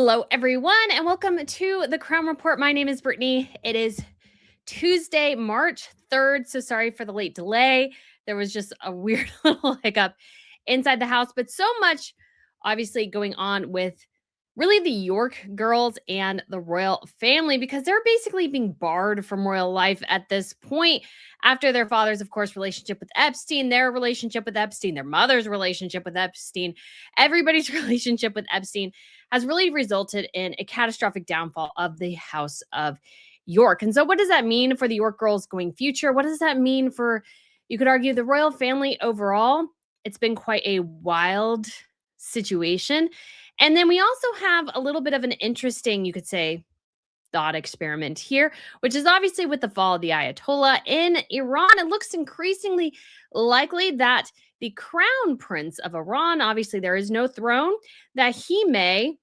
Hello, everyone, and welcome to the Crown Report. My name is Brittany. It is Tuesday, March 3rd. So sorry for the late delay. There was just a weird little hiccup inside the house, but so much obviously going on with really the York girls and the royal family because they're basically being barred from royal life at this point after their father's, of course, relationship with Epstein, their relationship with Epstein, their mother's relationship with Epstein, everybody's relationship with Epstein has really resulted in a catastrophic downfall of the House of York. And so, what does that mean for the York girls going future? What does that mean for, you could argue, the royal family overall? It's been quite a wild situation. And then we also have a little bit of an interesting, you could say, thought experiment here, which is obviously with the fall of the Ayatollah in Iran. It looks increasingly likely that the crown prince of Iran, obviously there is no throne, that he may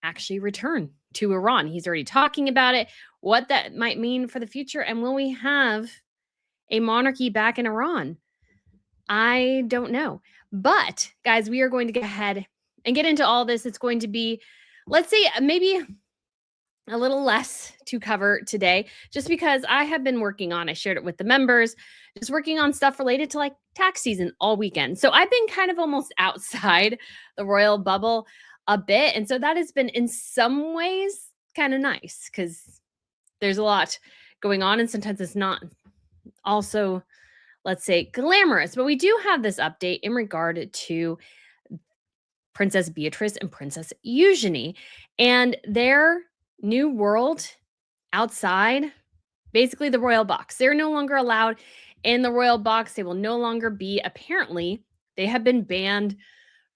actually return to Iran. He's already talking about it, what that might mean for the future. And will we have a monarchy back in Iran? I don't know. But guys, we are going to go ahead and get into all this. It's going to be, let's say, maybe a little less to cover today, just because I have been working on, I shared it with the members, just working on stuff related to like tax season all weekend. So I've been kind of almost outside the royal bubble a bit. And so that has been in some ways kind of nice because there's a lot going on and sometimes it's not also, let's say, glamorous. But we do have this update in regard to Princess Beatrice and Princess Eugenie and their new world outside, basically the royal box. They're no longer allowed in the royal box. They will no longer be, apparently, they have been banned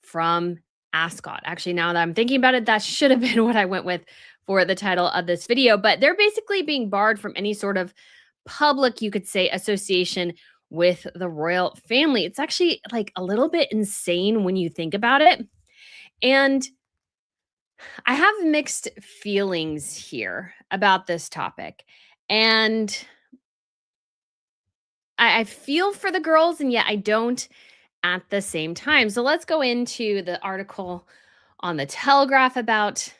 from Ascot. Actually, now that I'm thinking about it, that should have been what I went with for the title of this video. But they're basically being barred from any sort of public, you could say, association with the royal family. It's actually like a little bit insane when you think about it. And I have mixed feelings here about this topic. And I feel for the girls, and yet I don't at the same time. So let's go into the article on the Telegraph about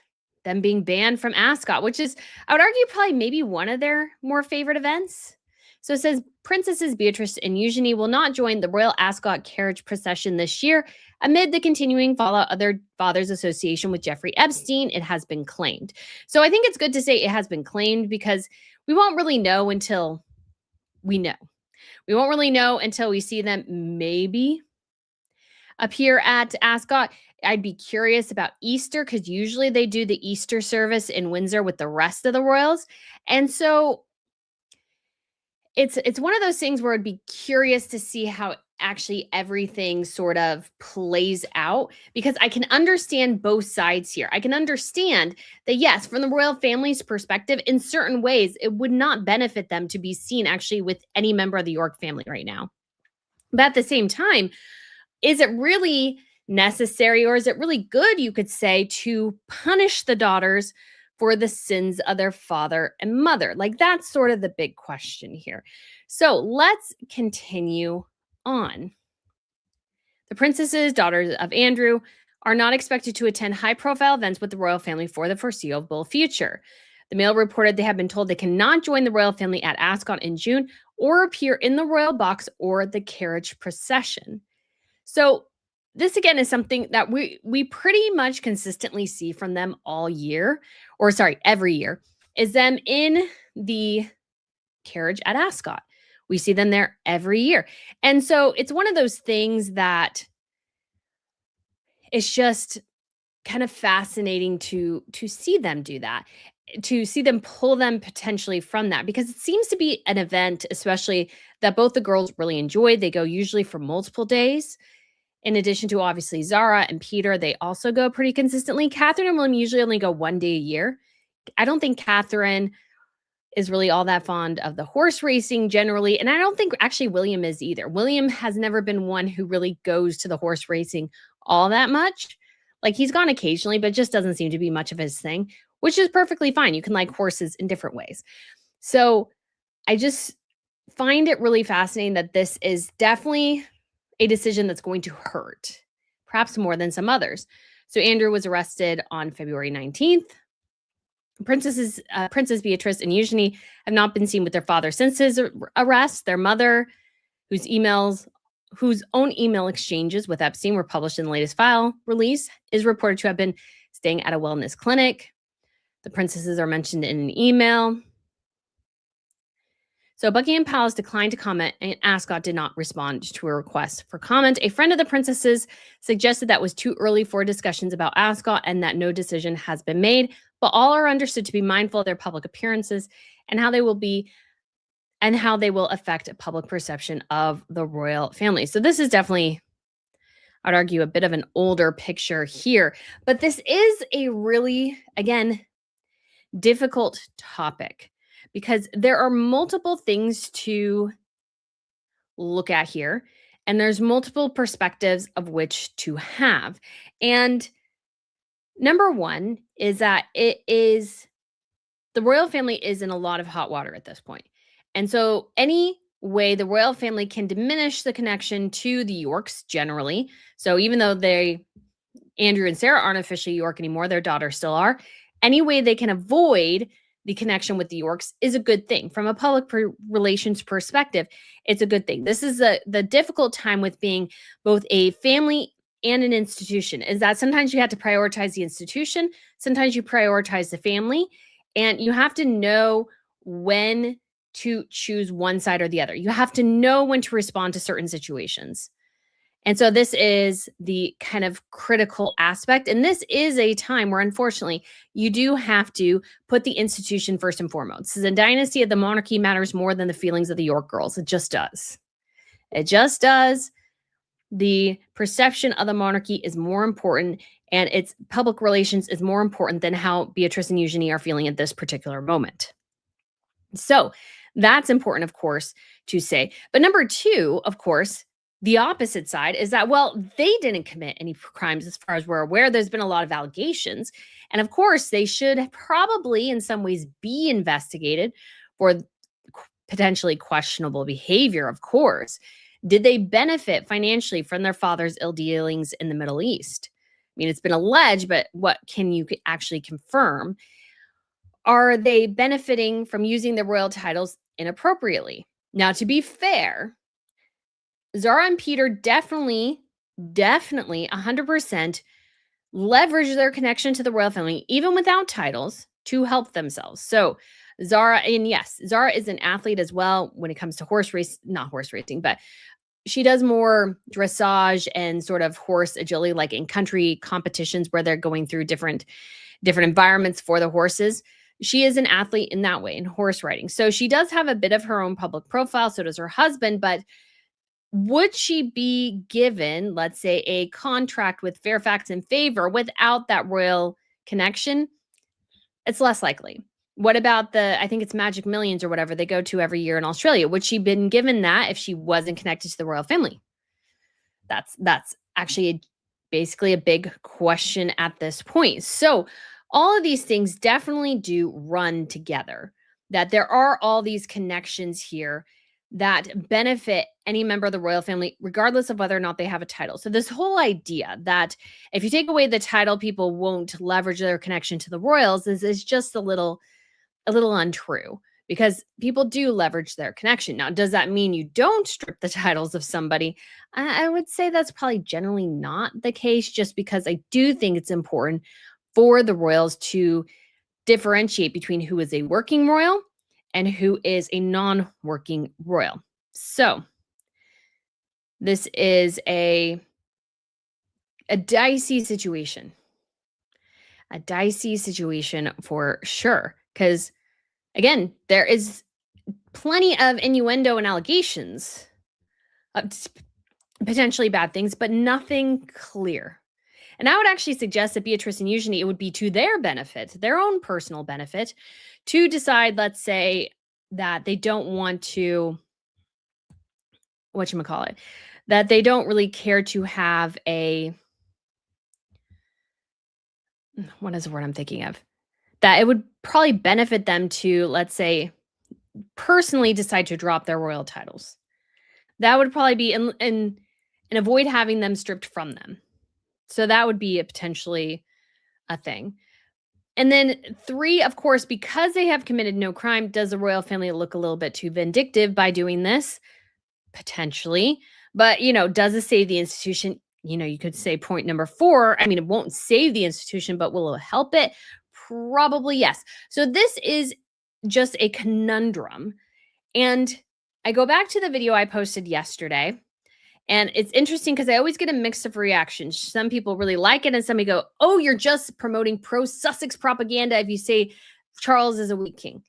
them being banned from Ascot, which is, I would argue, probably maybe one of their more favorite events. So it says Princesses Beatrice and Eugenie will not join the Royal Ascot carriage procession this year amid the continuing fallout of their father's association with Jeffrey Epstein. It has been claimed. So I think it's good to say it has been claimed because we won't really know until we know. We won't really know until we see them maybe appear at Ascot. I'd be curious about Easter because usually they do the Easter service in Windsor with the rest of the royals. And so it's one of those things where I'd be curious to see how actually everything sort of plays out because I can understand both sides here. I can understand that, yes, from the royal family's perspective, in certain ways, it would not benefit them to be seen actually with any member of the York family right now. But at the same time, is it really necessary or is it really good, you could say, to punish the daughters for the sins of their father and mother? Like, that's sort of the big question here. So let's continue on. The princesses, daughters of Andrew, are not expected to attend high-profile events with the royal family for the foreseeable future. The Mail reported they have been told they cannot join the royal family at Ascot in June or appear in the royal box or the carriage procession. So this, again, is something that we pretty much consistently see from them all year, or sorry, every year, is them in the carriage at Ascot. We see them there every year. And so it's one of those things that it's just kind of fascinating to see them do that, to see them pull them potentially from that, because it seems to be an event, especially that both the girls really enjoyed. They go usually for multiple days. In addition to obviously Zara and Peter, they also go pretty consistently. Catherine and William usually only go one day a year. I don't think Catherine is really all that fond of the horse racing generally. And I don't think actually William is either. William has never been one who really goes to the horse racing all that much. Like, he's gone occasionally, but just doesn't seem to be much of his thing, which is perfectly fine. You can like horses in different ways. So I just find it really fascinating that this is definitely a decision that's going to hurt, perhaps more than some others. So Andrew was arrested on February 19th. Princess Beatrice and Eugenie have not been seen with their father since his arrest. Their mother, whose own email exchanges with Epstein were published in the latest file release, is reported to have been staying at a wellness clinic. The princesses are mentioned in an email. So Buckingham Palace declined to comment, and Ascot did not respond to a request for comment. A friend of the princesses suggested that was too early for discussions about Ascot and that no decision has been made, but all are understood to be mindful of their public appearances and how they will affect public perception of the royal family. So this is definitely, I'd argue, a bit of an older picture here, but this is a really, again, difficult topic because there are multiple things to look at here and there's multiple perspectives of which to have. And number one is that the royal family is in a lot of hot water at this point. And so any way the royal family can diminish the connection to the Yorks generally. So even though Andrew and Sarah aren't officially York anymore, their daughters still are. Any way they can avoid the connection with the Yorks is a good thing. From a public relations perspective, it's a good thing. This is the difficult time with being both a family and an institution, is that sometimes you have to prioritize the institution, sometimes you prioritize the family, and you have to know when to choose one side or the other. You have to know when to respond to certain situations. And so this is the kind of critical aspect. And this is a time where, unfortunately, you do have to put the institution first and foremost. The dynasty of the monarchy matters more than the feelings of the York girls. It just does. It just does. The perception of the monarchy is more important, and its public relations is more important than how Beatrice and Eugenie are feeling at this particular moment. So that's important, of course, to say. But number two, of course, the opposite side is that, well, they didn't commit any crimes as far as we're aware. There's been a lot of allegations. And of course, they should probably in some ways be investigated for potentially questionable behavior, of course. Did they benefit financially from their father's ill dealings in the Middle East? I mean, it's been alleged, but what can you actually confirm? Are they benefiting from using the royal titles inappropriately? Now, to be fair, Zara and Peter definitely 100% leverage their connection to the royal family, even without titles, to help themselves. So Zara, and yes, Zara is an athlete as well when it comes to not horse racing, but she does more dressage and sort of horse agility, like in country competitions where they're going through different environments for the horses. She is an athlete in that way, in horse riding. So she does have a bit of her own public profile. So does her husband, but would she be given, let's say, a contract with Fairfax in favor without that royal connection? It's less likely. What about I think it's Magic Millions or whatever they go to every year in Australia? Would she been given that if she wasn't connected to the royal family? That's actually basically a big question at this point. So all of these things definitely do run together, that there are all these connections here that benefit any member of the royal family, regardless of whether or not they have a title. So this whole idea that if you take away the title, people won't leverage their connection to the royals is just a little untrue, because people do leverage their connection. Now, does that mean you don't strip the titles of somebody? I would say that's probably generally not the case, just because I do think it's important for the royals to differentiate between who is a working royal and who is a non-working royal. So this is a dicey situation. A dicey situation for sure. Because again, there is plenty of innuendo and allegations of potentially bad things, but nothing clear. And I would actually suggest that Beatrice and Eugenie, it would be to their benefit, their own personal benefit, to decide, let's say, that they don't want to, whatchamacallit, that they don't really care to have what is the word I'm thinking of? That it would probably benefit them to, let's say, personally decide to drop their royal titles. That would probably be, and avoid having them stripped from them. So that would be potentially a thing. And then 3, of course, because they have committed no crime, does the royal family look a little bit too vindictive by doing this? Potentially. But, does it save the institution? You could say point number 4. I mean, it won't save the institution, but will it help it? Probably yes. So this is just a conundrum. And I go back to the video I posted yesterday. And it's interesting because I always get a mix of reactions. Some people really like it, and some go, oh, you're just promoting pro Sussex propaganda if you say Charles is a weak king.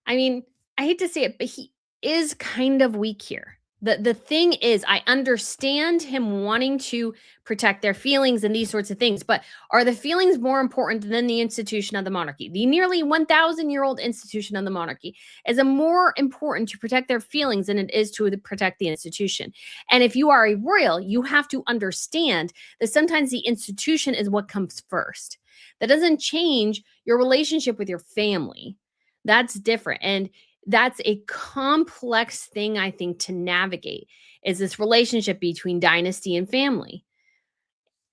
I mean, I hate to say it, but he is kind of weak here. The thing is, I understand him wanting to protect their feelings and these sorts of things, but are the feelings more important than the institution of the monarchy? The nearly 1,000-year-old institution of the monarchy is a more important to protect their feelings than it is to protect the institution. And if you are a royal, you have to understand that sometimes the institution is what comes first. That doesn't change your relationship with your family. That's different. And that's a complex thing, I think, to navigate, is this relationship between dynasty and family.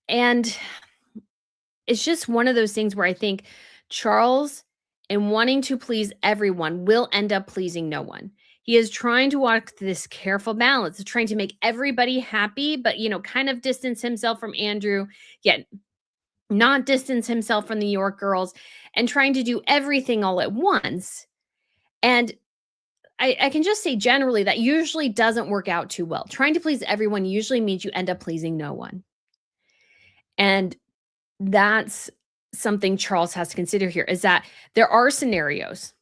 And it's just one of those things where I think Charles, in wanting to please everyone, will end up pleasing no one. He is trying to walk this careful balance of trying to make everybody happy, but, kind of distance himself from Andrew, yet not distance himself from the York girls, and trying to do everything all at once. And I can just say generally that usually doesn't work out too well. Trying to please everyone usually means you end up pleasing no one. And that's something Charles has to consider here, is that there are scenarios.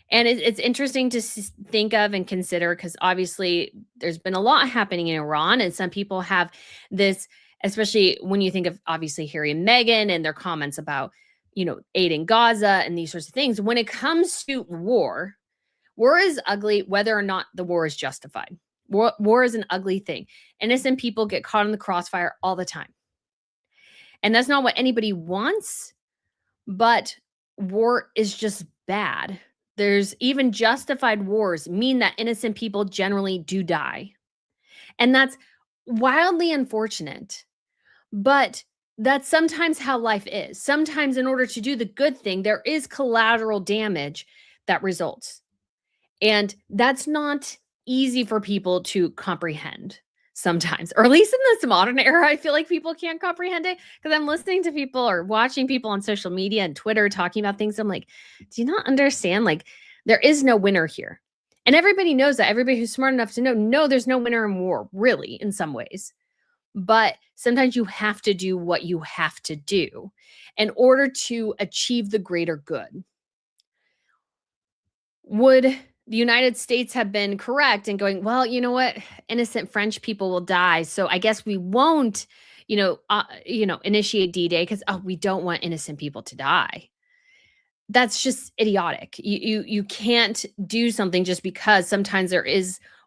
And it's interesting to think of and consider, because obviously there's been a lot happening in Iran, and some people have this, especially when you think of obviously Harry and Meghan and their comments about, aid in Gaza and these sorts of things. When it comes to war is ugly, whether or not the war is justified. War is an ugly thing. Innocent people get caught in the crossfire all the time. And that's not what anybody wants, but war is just bad. There's even justified wars mean that innocent people generally do die. And that's wildly unfortunate. But that's sometimes how life is. Sometimes in order to do the good thing, there is collateral damage that results. And that's not easy for people to comprehend sometimes, or at least in this modern era, I feel like people can't comprehend it, because I'm listening to people or watching people on social media and Twitter talking about things. I'm like, do you not understand? Like, there is no winner here. And everybody knows that. Everybody who's smart enough to know, no, there's no winner in war, really, in some ways. But sometimes you have to do what you have to do in order to achieve the greater good. Would the United States have been correct in going, well, you know what? Innocent French people will die. So I guess we won't, initiate D-Day because, we don't want innocent people to die. That's just idiotic. You can't do something just because sometimes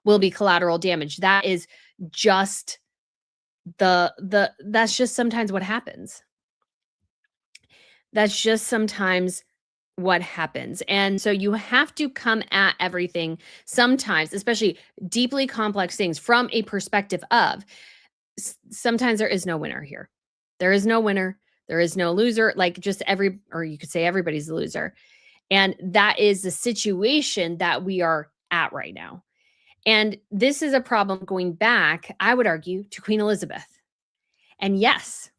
will be collateral damage. That is just that's just sometimes what happens. That's just sometimes what happens. And so you have to come at everything sometimes, especially deeply complex things, from a perspective of sometimes there is no winner here. There is no winner. There is no loser. Like, or you could say everybody's a loser. And that is the situation that we are at right now. And this is a problem going back, I would argue, to Queen Elizabeth. And yes,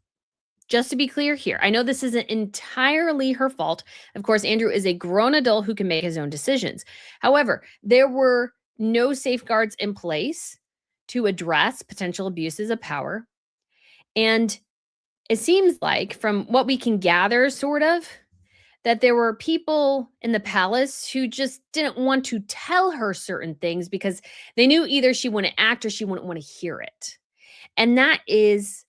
just to be clear here, I know this isn't entirely her fault. Of course, Andrew is a grown adult who can make his own decisions. However, there were no safeguards in place to address potential abuses of power. And it seems like, from what we can gather, sort of, that there were people in the palace who just didn't want to tell her certain things because they knew either she wouldn't act or she wouldn't want to hear it. And that is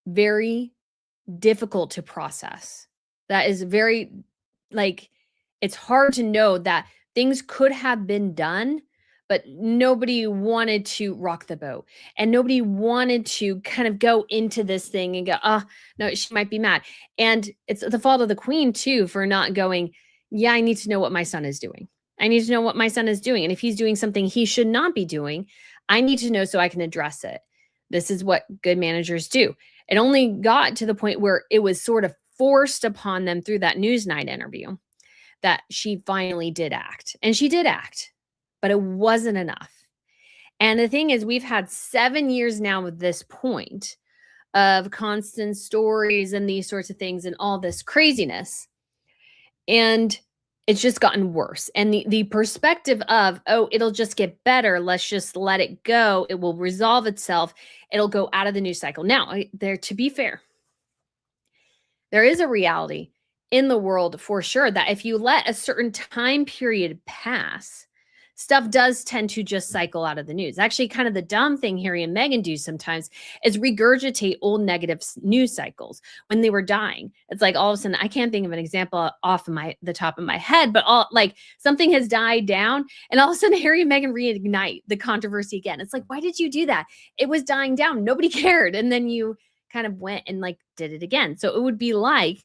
very difficult to process. That is very, it's hard to know that things could have been done, but nobody wanted to rock the boat, and nobody wanted to kind of go into this thing and go, no, she might be mad. And it's the fault of the queen too, for not going, yeah, I need to know what my son is doing. I need to know what my son is doing. And if he's doing something he should not be doing, I need to know so I can address it. This is what good managers do. It only got to the point where it was sort of forced upon them through that Newsnight interview that she finally did act. And she did act, but it wasn't enough. And the thing is, we've had 7 years now at this point of constant stories and these sorts of things and all this craziness. And it's just gotten worse. And the perspective of, oh, it'll just get better. Let's just let it go. It will resolve itself. It'll go out of the news cycle. Now, there, to be fair, there is a reality in the world for sure that if you let a certain time period pass, stuff does tend to just cycle out of the news. Actually, kind of the dumb thing Harry and Meghan do sometimes is regurgitate old negative news cycles when they were dying. It's like all of a sudden, I can't think of an example off of the top of my head, but all like something has died down, and all of a sudden Harry and Meghan reignite the controversy again. It's like, why did you do that? It was dying down. Nobody cared. And then you kind of went and like did it again. So it would be like,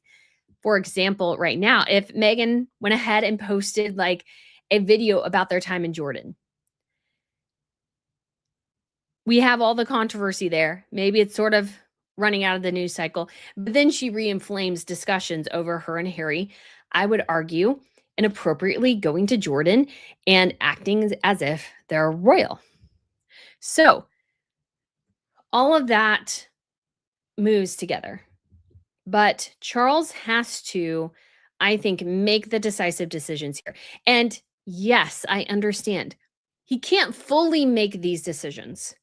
for example, right now, if Meghan went ahead and posted like a video about their time in Jordan. We have all the controversy there. Maybe it's sort of running out of the news cycle, but then she re-inflames discussions over her and Harry, I would argue, inappropriately going to Jordan and acting as if they're royal. So all of that moves together. But Charles has to, I think, make the decisive decisions here. And yes, I understand. He can't fully make these decisions,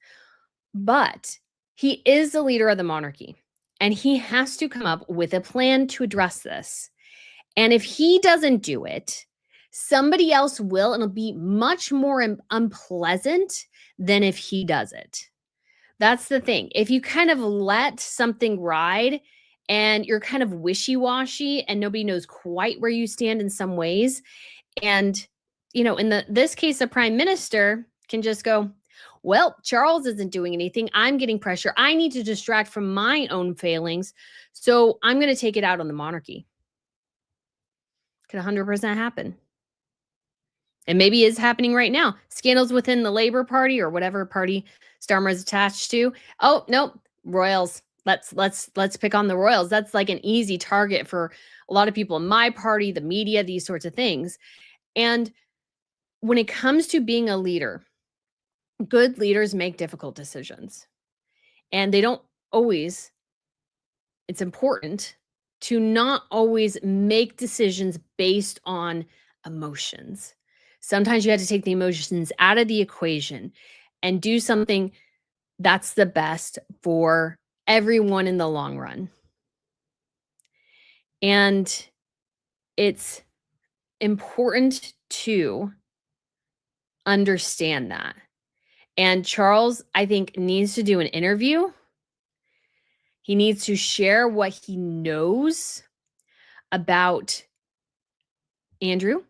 but he is the leader of the monarchy, and he has to come up with a plan to address this. And if he doesn't do it, somebody else will, and it'll be much more unpleasant than if he does it. That's the thing. If you kind of let something ride and you're kind of wishy-washy and nobody knows quite where you stand in some ways, and in this case, the prime minister can just go, well, Charles isn't doing anything. I'm getting pressure. I need to distract from my own failings. So I'm going to take it out on the monarchy. Could 100% happen. And maybe is happening right now. Scandals within the Labor Party or whatever party Starmer is attached to. Oh, no, royals. Let's pick on the royals. That's like an easy target for a lot of people in my party, the media, these sorts of things. And when it comes to being a leader, good leaders make difficult decisions. And they don't always, it's important to not always make decisions based on emotions. Sometimes you have to take the emotions out of the equation and do something that's the best for everyone in the long run. And it's important to understand that. And Charles, I think, needs to do an interview. He needs to share what he knows about Andrew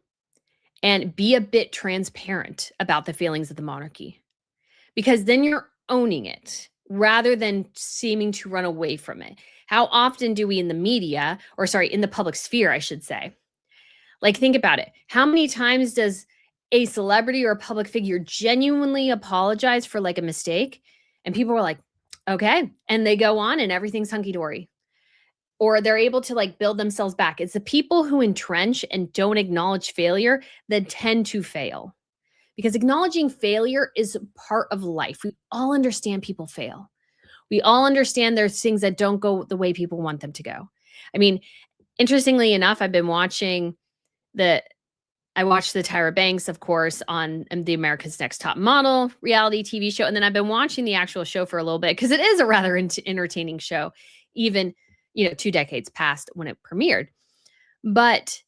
and be a bit transparent about the feelings of the monarchy, because then you're owning it rather than seeming to run away from it. How often do we in the media, or sorry, in the public sphere, I should say, like, think about it. How many times does a celebrity or a public figure genuinely apologize for like a mistake? And people are like, okay. And they go on and everything's hunky-dory. Or they're able to like build themselves back. It's the people who entrench and don't acknowledge failure that tend to fail. Because acknowledging failure is part of life. We all understand people fail. We all understand there's things that don't go the way people want them to go. I mean, interestingly enough, I've been watching I watched the Tyra Banks, of course, on the America's Next Top Model reality TV show. And then I've been watching the actual show for a little bit because it is a rather entertaining show, even, 2 decades past when it premiered. But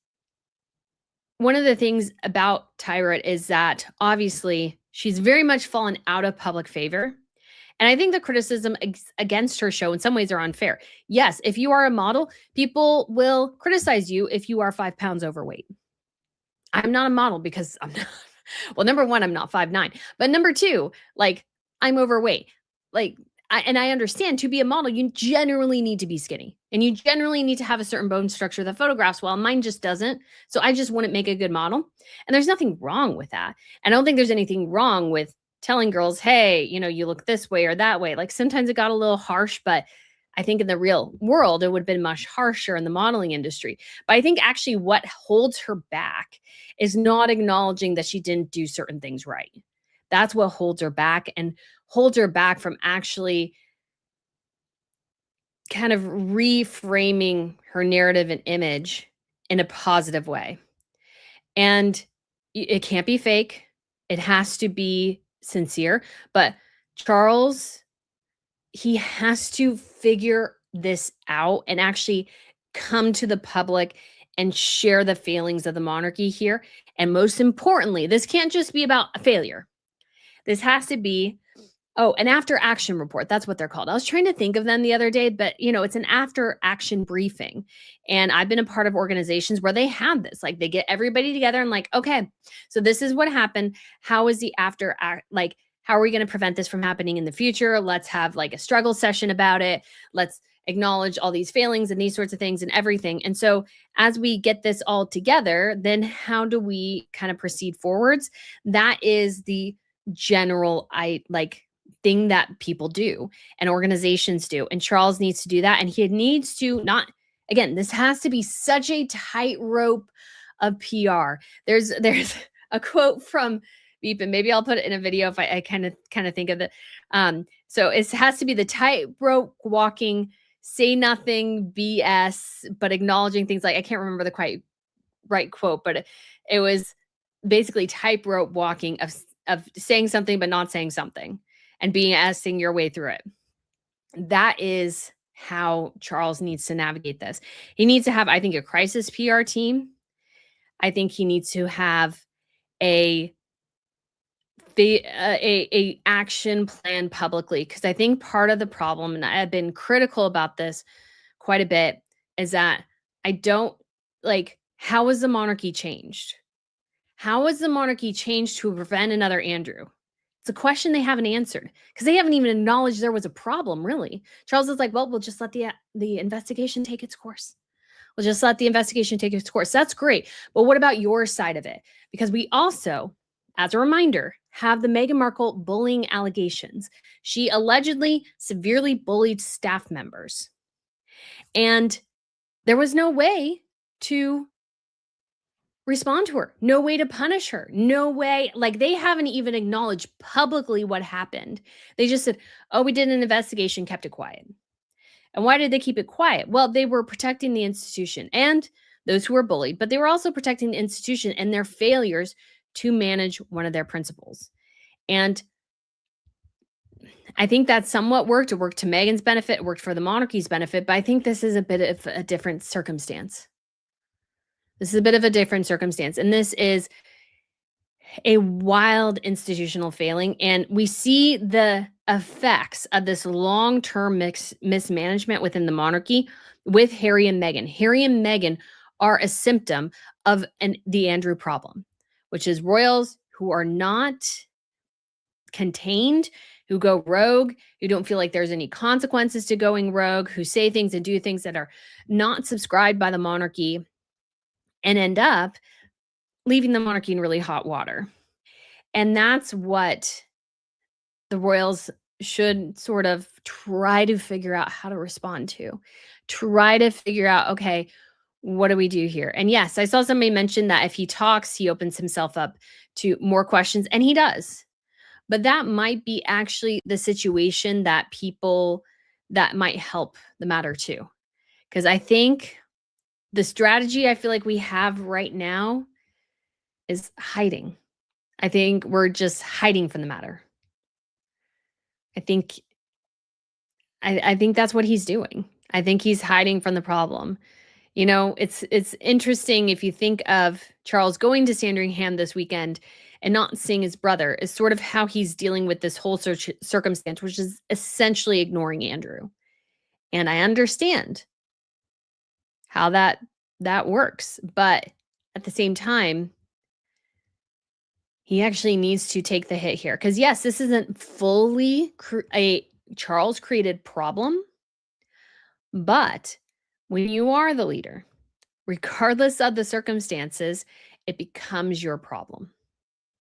one of the things about Tyra is that obviously she's very much fallen out of public favor. And I think the criticism against her show in some ways are unfair. Yes, if you are a model, people will criticize you if you are 5 pounds overweight. I'm not a model because I'm not, well, number one, I'm not 5'9", but number two, like, I'm overweight. Like, I understand to be a model, you generally need to be skinny and you generally need to have a certain bone structure that photographs well. Mine just doesn't. So I just wouldn't make a good model. And there's nothing wrong with that. And I don't think there's anything wrong with telling girls, hey, you look this way or that way. Like, sometimes it got a little harsh, but I think in the real world, it would have been much harsher in the modeling industry. But I think actually what holds her back is not acknowledging that she didn't do certain things right. That's what holds her back and holds her back from actually kind of reframing her narrative and image in a positive way. And it can't be fake. It has to be sincere. But Charles, he has to figure this out and actually come to the public and share the failings of the monarchy here. And most importantly, this can't just be about a failure. This has to be, oh, an after action report. That's what they're called. I was trying to think of them the other day, but it's an after action briefing. And I've been a part of organizations where they have this. Like they get everybody together and like, okay, so this is what happened. How is the after act like how are we going to prevent this from happening in the future? Let's have like a struggle session about it. Let's acknowledge all these failings and these sorts of things and everything. And so as we get this all together, then how do we kind of proceed forwards? That is the general thing that people do and organizations do. And Charles needs to do that. And he needs to not, again, this has to be such a tightrope of PR. There's a quote from Beep, and maybe I'll put it in a video if I kind of think of it. So it has to be the tightrope walking, say nothing BS, but acknowledging things like, I can't remember the quite right quote, but it was basically tightrope walking of saying something but not saying something and seeing your way through it. That is how Charles needs to navigate this. He needs to have, I think, a crisis PR team. I think he needs to have a action plan publicly, because I think part of the problem, and I've been critical about this quite a bit, is that I don't how has the monarchy changed? How has the monarchy changed to prevent another Andrew? It's a question they haven't answered because they haven't even acknowledged there was a problem, really. Charles is like, well, we'll just let the investigation take its course. We'll just let the investigation take its course. That's great. But what about your side of it? Because we also, as a reminder, have the Meghan Markle bullying allegations. She allegedly severely bullied staff members. And there was no way to respond to her, no way to punish her, no way. Like they haven't even acknowledged publicly what happened. They just said, oh, we did an investigation, kept it quiet. And why did they keep it quiet? Well, they were protecting the institution and those who were bullied, but they were also protecting the institution and their failures to manage one of their principles. And I think that somewhat worked. It worked to Meghan's benefit. It worked for the monarchy's benefit. But I think this is a bit of a different circumstance. This is a bit of a different circumstance. And this is a wild institutional failing. And we see the effects of this long-term mismanagement within the monarchy with Harry and Meghan. Harry and Meghan are a symptom of the Andrew problem, which is royals who are not contained, who go rogue, who don't feel like there's any consequences to going rogue, who say things and do things that are not subscribed by the monarchy, and end up leaving the monarchy in really hot water. And that's what the royals should sort of try to figure out how to respond to. Try to figure out, okay, what do we do here? And yes, I saw somebody mention that if he talks, he opens himself up to more questions, and he does. But that might be actually the situation that might help the matter too. Because I think the strategy I feel like we have right now is hiding. I think we're just hiding from the matter. I think that's what he's doing. I think he's hiding from the problem. It's interesting if you think of Charles going to Sandringham this weekend and not seeing his brother is sort of how he's dealing with this whole circumstance, which is essentially ignoring Andrew. And I understand how that works, but at the same time, he actually needs to take the hit here. Because yes, this isn't fully a Charles created problem, but when you are the leader, regardless of the circumstances, it becomes your problem.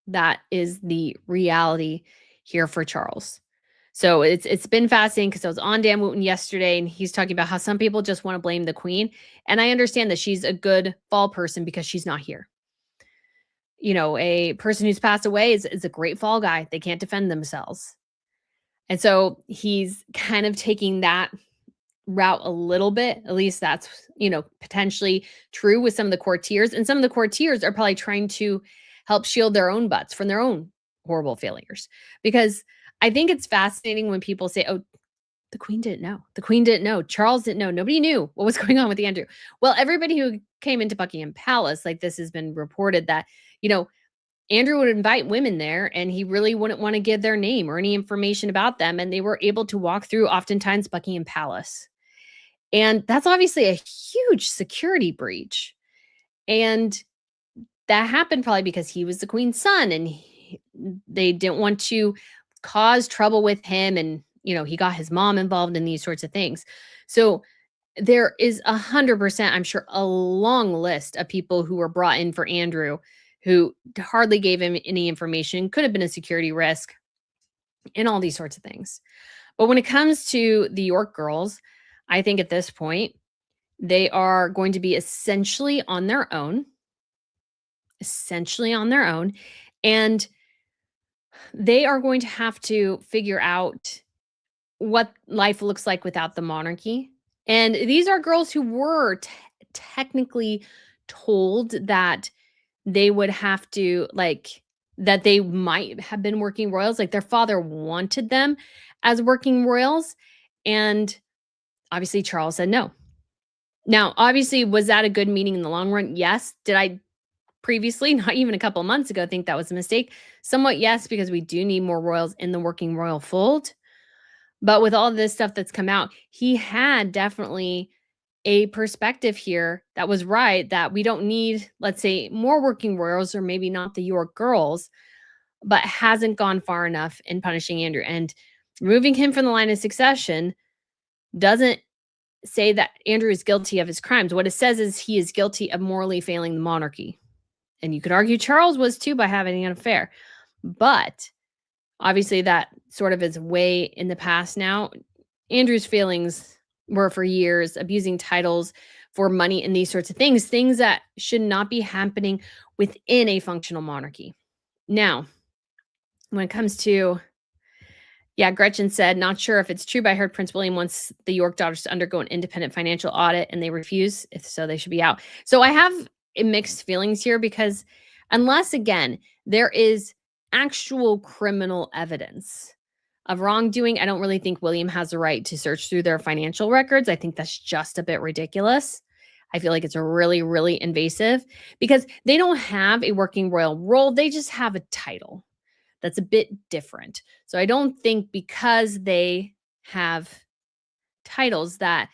That is the reality here for Charles. So it's been fascinating because I was on Dan Wooten yesterday and he's talking about how some people just want to blame the queen. And I understand that she's a good fall person because she's not here. A person who's passed away is a great fall guy. They can't defend themselves. And so he's kind of taking that route a little bit. At least that's, potentially true with some of the courtiers. And some of the courtiers are probably trying to help shield their own butts from their own horrible failures. Because I think it's fascinating when people say, oh, the queen didn't know. The queen didn't know. Charles didn't know. Nobody knew what was going on with Andrew. Well, everybody who came into Buckingham Palace, like this has been reported that, Andrew would invite women there and he really wouldn't want to give their name or any information about them. And they were able to walk through oftentimes Buckingham Palace. And that's obviously a huge security breach. And that happened probably because he was the queen's son and they didn't want to cause trouble with him. And, he got his mom involved in these sorts of things. So there is 100%, I'm sure, a long list of people who were brought in for Andrew who hardly gave him any information, could have been a security risk, and all these sorts of things. But when it comes to the York girls, I think at this point, they are going to be essentially on their own, and they are going to have to figure out what life looks like without the monarchy. And these are girls who were technically told that they would have to that they might have been working royals. Like their father wanted them as working royals. And obviously Charles said no. Now, obviously, was that a good meeting in the long run? Yes. Did I previously, not even a couple months ago, think that was a mistake? Somewhat yes, because we do need more royals in the working royal fold. But with all this stuff that's come out, he had definitely a perspective here that was right, that we don't need, let's say, more working royals or maybe not the York girls, but hasn't gone far enough in punishing Andrew. And removing him from the line of succession doesn't say that Andrew is guilty of his crimes. What it says is he is guilty of morally failing the monarchy. And you could argue Charles was too by having an affair. But obviously that sort of is way in the past now. Andrew's failings were for years abusing titles for money and these sorts of things that should not be happening within a functional monarchy. Now, when it comes to, Gretchen said, not sure if it's true, but I heard Prince William wants the York daughters to undergo an independent financial audit and they refuse. If so, they should be out. So I have mixed feelings here because unless, again, there is actual criminal evidence of wrongdoing, I don't really think William has the right to search through their financial records. I think that's just a bit ridiculous. I feel like it's really, really invasive because they don't have a working royal role. They just have a title that's a bit different. So I don't think because they have titles that,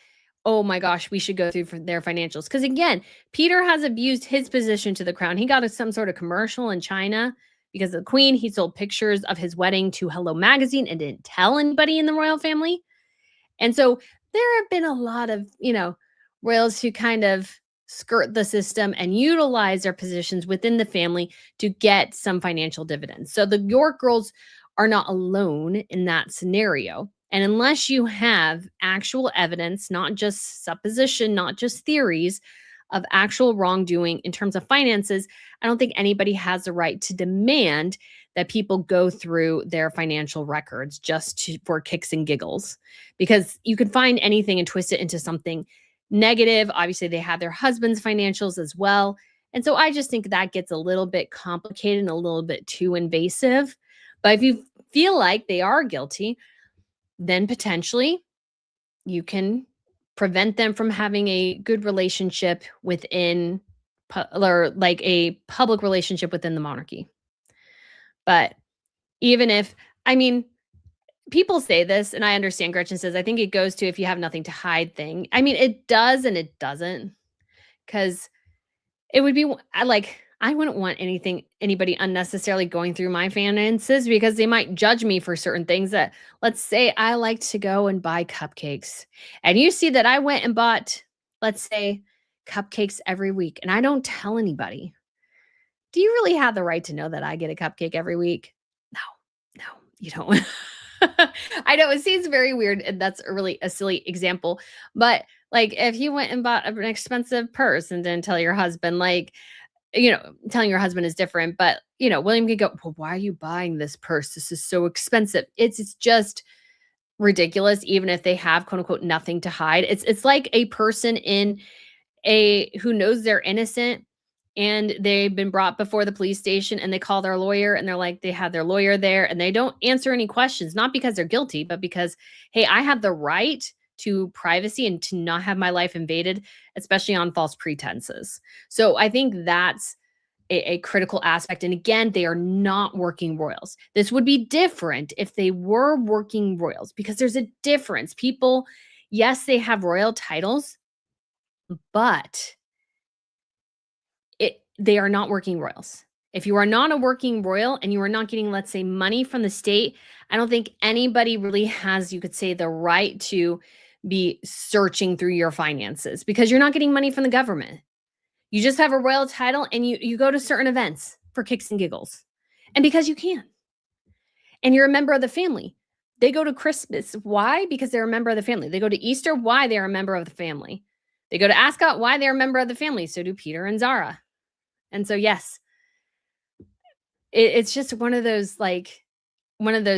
oh my gosh, we should go through for their financials. Because again, Peter has abused his position to the crown. He got some sort of commercial in China because of the queen. He sold pictures of his wedding to Hello Magazine and didn't tell anybody in the royal family. And so there have been a lot of, royals who kind of skirt the system and utilize their positions within the family to get some financial dividends. So the York girls are not alone in that scenario. And unless you have actual evidence, not just supposition, not just theories of actual wrongdoing in terms of finances, I don't think anybody has the right to demand that people go through their financial records just for kicks and giggles, because you can find anything and twist it into something negative. Obviously, they have their husband's financials as well. And so I just think that gets a little bit complicated and a little bit too invasive. But if you feel like they are guilty, then potentially you can prevent them from having a good relationship within or like a public relationship within the monarchy. But even if, I mean, people say this, and I understand Gretchen says, I think it goes to if you have nothing to hide thing. I mean, it does and it doesn't, because it would be I wouldn't want anybody unnecessarily going through my finances because they might judge me for certain things that, let's say I like to go and buy cupcakes. And you see that I went and bought, let's say, cupcakes every week and I don't tell anybody. Do you really have the right to know that I get a cupcake every week? No, you don't. I know it seems very weird, and that's a silly example. But like, if you went and bought an expensive purse and didn't tell your husband, like, telling your husband is different. But William could go, "Well, why are you buying this purse? This is so expensive." It's just ridiculous, even if they have quote unquote nothing to hide. It's like a person in a who knows they're innocent, and they've been brought before the police station, and they call their lawyer, and they're like, they have their lawyer there, and they don't answer any questions, not because they're guilty, but because, hey, I have the right to privacy and to not have my life invaded, especially on false pretenses. So I think that's a critical aspect. And again, they are not working royals. This would be different if they were working royals, because there's a difference. People, yes, they have royal titles, but they are not working royals. If you are not a working royal and you are not getting, let's say, money from the state, I don't think anybody really has, you could say, the right to be searching through your finances, because you're not getting money from the government. You just have a royal title, and you go to certain events for kicks and giggles. And because you can. And you're a member of the family. They go to Christmas. Why? Because they're a member of the family. They go to Easter. Why? They're a member of the family. They go to Ascot. Why? They're a member of the family. So do Peter and Zara. And so, yes, it's just one of those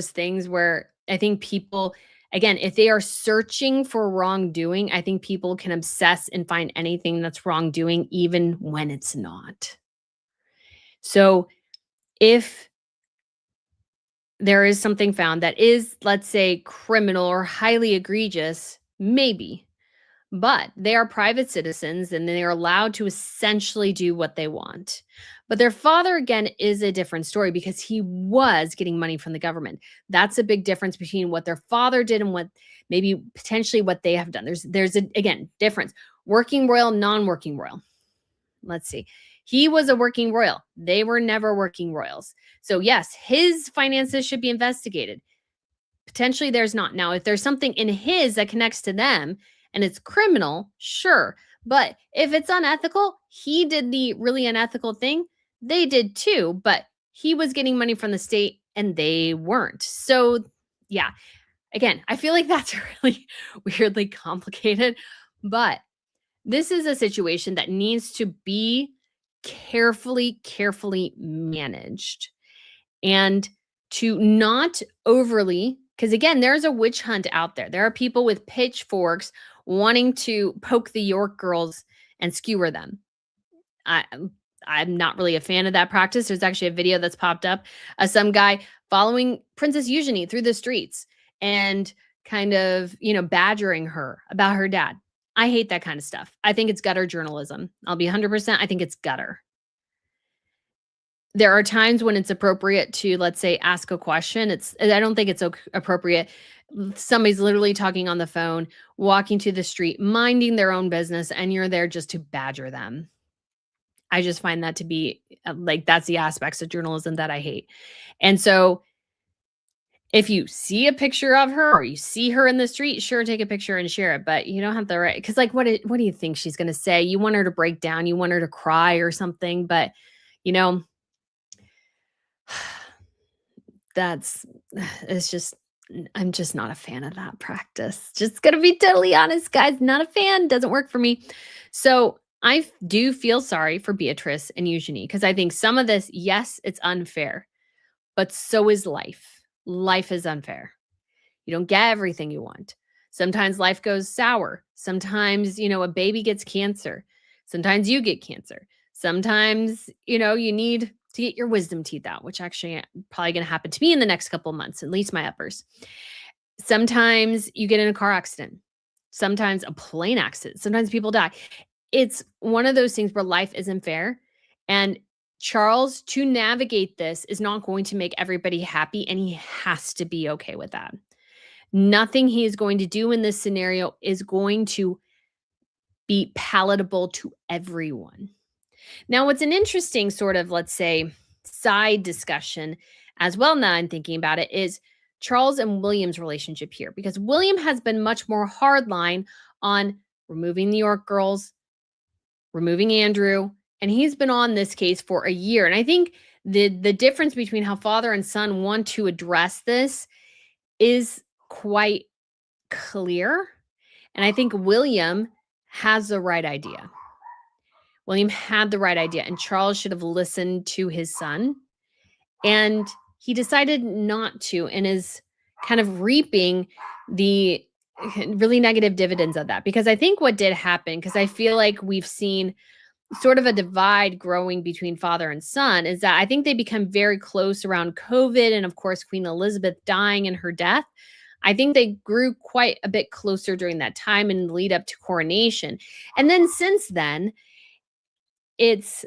things where I think people, again, if they are searching for wrongdoing, I think people can obsess and find anything that's wrongdoing, even when it's not. So if there is something found that is, let's say, criminal or highly egregious, maybe, but they are private citizens and they are allowed to essentially do what they want. But their father, again, is a different story, because he was getting money from the government. That's a big difference between what their father did and what maybe potentially what they have done. There's a, again, difference. Working royal, non-working royal. Let's see. He was a working royal. They were never working royals. So yes, his finances should be investigated. Potentially there's not. Now, if there's something in his that connects to them and it's criminal, sure. But if it's unethical, he did the really unethical thing. They did too, but he was getting money from the state and they weren't. So, yeah. Again, I feel like that's really weirdly complicated, but this is a situation that needs to be carefully managed, and to not overly, because again, there's a witch hunt out there. There are people with pitchforks wanting to poke the York girls and skewer them. I, I'm not really a fan of that practice. There's actually a video that's popped up of some guy following Princess Eugenie through the streets and kind of, badgering her about her dad. I hate that kind of stuff. I think it's gutter journalism. I'll be 100%. I think it's gutter. There are times when it's appropriate to, let's say, ask a question. I don't think it's appropriate. Somebody's literally talking on the phone, walking to the street, minding their own business, and you're there just to badger them. I just find that to be like, that's the aspects of journalism that I hate. And so if you see a picture of her or you see her in the street, sure, take a picture and share it. But you don't have the right, because like, what do you think she's going to say? You want her to break down, you want her to cry or something. But, you know, that's, it's just, I'm just not a fan of that practice. Just gonna be totally honest, guys. Not a fan. Doesn't work for me. So I do feel sorry for Beatrice and Eugenie, because I think some of this, yes, it's unfair, but so is life. Life is unfair. You don't get everything you want. Sometimes life goes sour. Sometimes, a baby gets cancer. Sometimes you get cancer. Sometimes, you need to get your wisdom teeth out, which actually probably going to happen to me in the next couple of months, at least my uppers. Sometimes you get in a car accident. Sometimes a plane accident. Sometimes people die. It's one of those things where life isn't fair. And Charles, to navigate this, is not going to make everybody happy, and he has to be okay with that. Nothing he is going to do in this scenario is going to be palatable to everyone. Now, what's an interesting sort of, let's say, side discussion as well, now I'm thinking about it, is Charles and William's relationship here, because William has been much more hardline on removing the York girls, removing Andrew, and he's been on this case for a year. And I think the difference between how father and son want to address this is quite clear. And I think William has the right idea. William had the right idea, and Charles should have listened to his son. And he decided not to, and is kind of reaping the really negative dividends of that. Because I think what did happen, because I feel like we've seen sort of a divide growing between father and son, is that I think they become very close around COVID and, of course, Queen Elizabeth dying and her death. I think they grew quite a bit closer during that time and lead up to coronation. And then since then, it's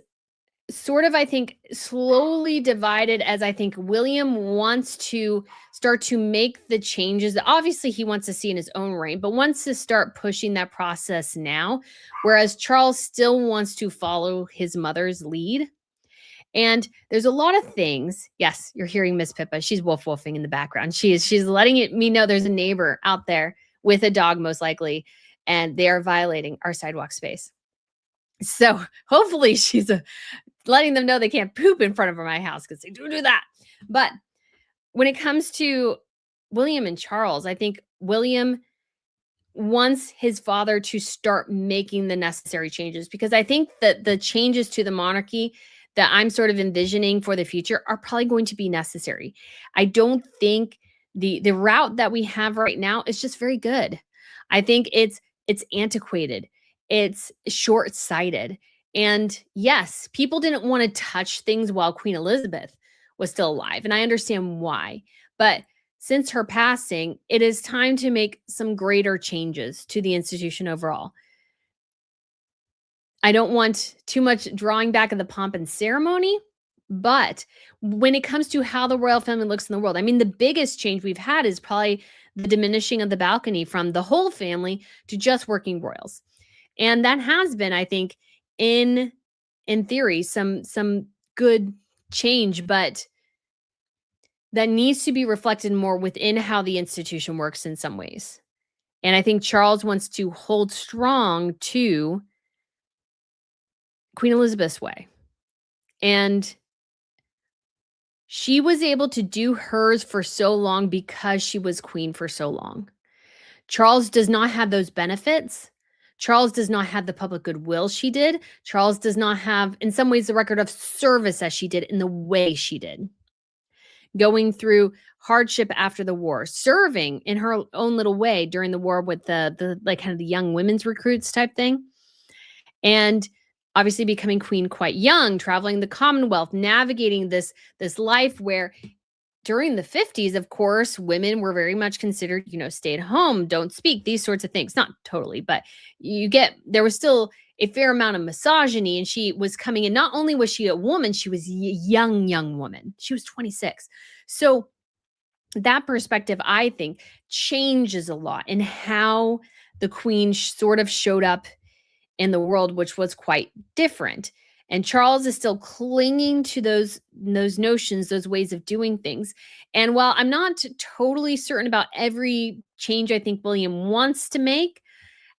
sort of, I think, slowly divided, as I think William wants to start to make the changes that obviously he wants to see in his own reign, but wants to start pushing that process now. Whereas Charles still wants to follow his mother's lead. And there's a lot of things. Yes, you're hearing Miss Pippa. She's wolf wolfing in the background. She's letting me know there's a neighbor out there with a dog, most likely, and they are violating our sidewalk space. So hopefully she's letting them know they can't poop in front of my house, because they do that. But when it comes to William and Charles, I think William wants his father to start making the necessary changes, because I think that the changes to the monarchy that I'm sort of envisioning for the future are probably going to be necessary. I don't think the route that we have right now is just very good. I think it's antiquated. It's short-sighted. And yes, people didn't want to touch things while Queen Elizabeth was still alive, and I understand why. But since her passing, it is time to make some greater changes to the institution overall. I don't want too much drawing back of the pomp and ceremony, but when it comes to how the royal family looks in the world, I mean, the biggest change we've had is probably the diminishing of the balcony from the whole family to just working royals. And that has been, I think, in theory, some good change, but that needs to be reflected more within how the institution works in some ways. And I think Charles wants to hold strong to Queen Elizabeth's way. And she was able to do hers for so long because she was queen for so long. Charles does not have those benefits. Charles does not have the public goodwill she did. Charles does not have, in some ways, the record of service as she did in the way she did. Going through hardship after the war, serving in her own little way during the war with the like kind of the young women's recruits type thing. And obviously becoming queen quite young, traveling the Commonwealth, navigating this life where during the 50s, of course, women were very much considered, stay at home, don't speak, these sorts of things. Not totally, but there was still a fair amount of misogyny, and she was coming in. Not only was she a woman, she was a young woman. She was 26. So that perspective, I think, changes a lot in how the queen sort of showed up in the world, which was quite different. And Charles is still clinging to those notions, those ways of doing things. And while I'm not totally certain about every change I think William wants to make,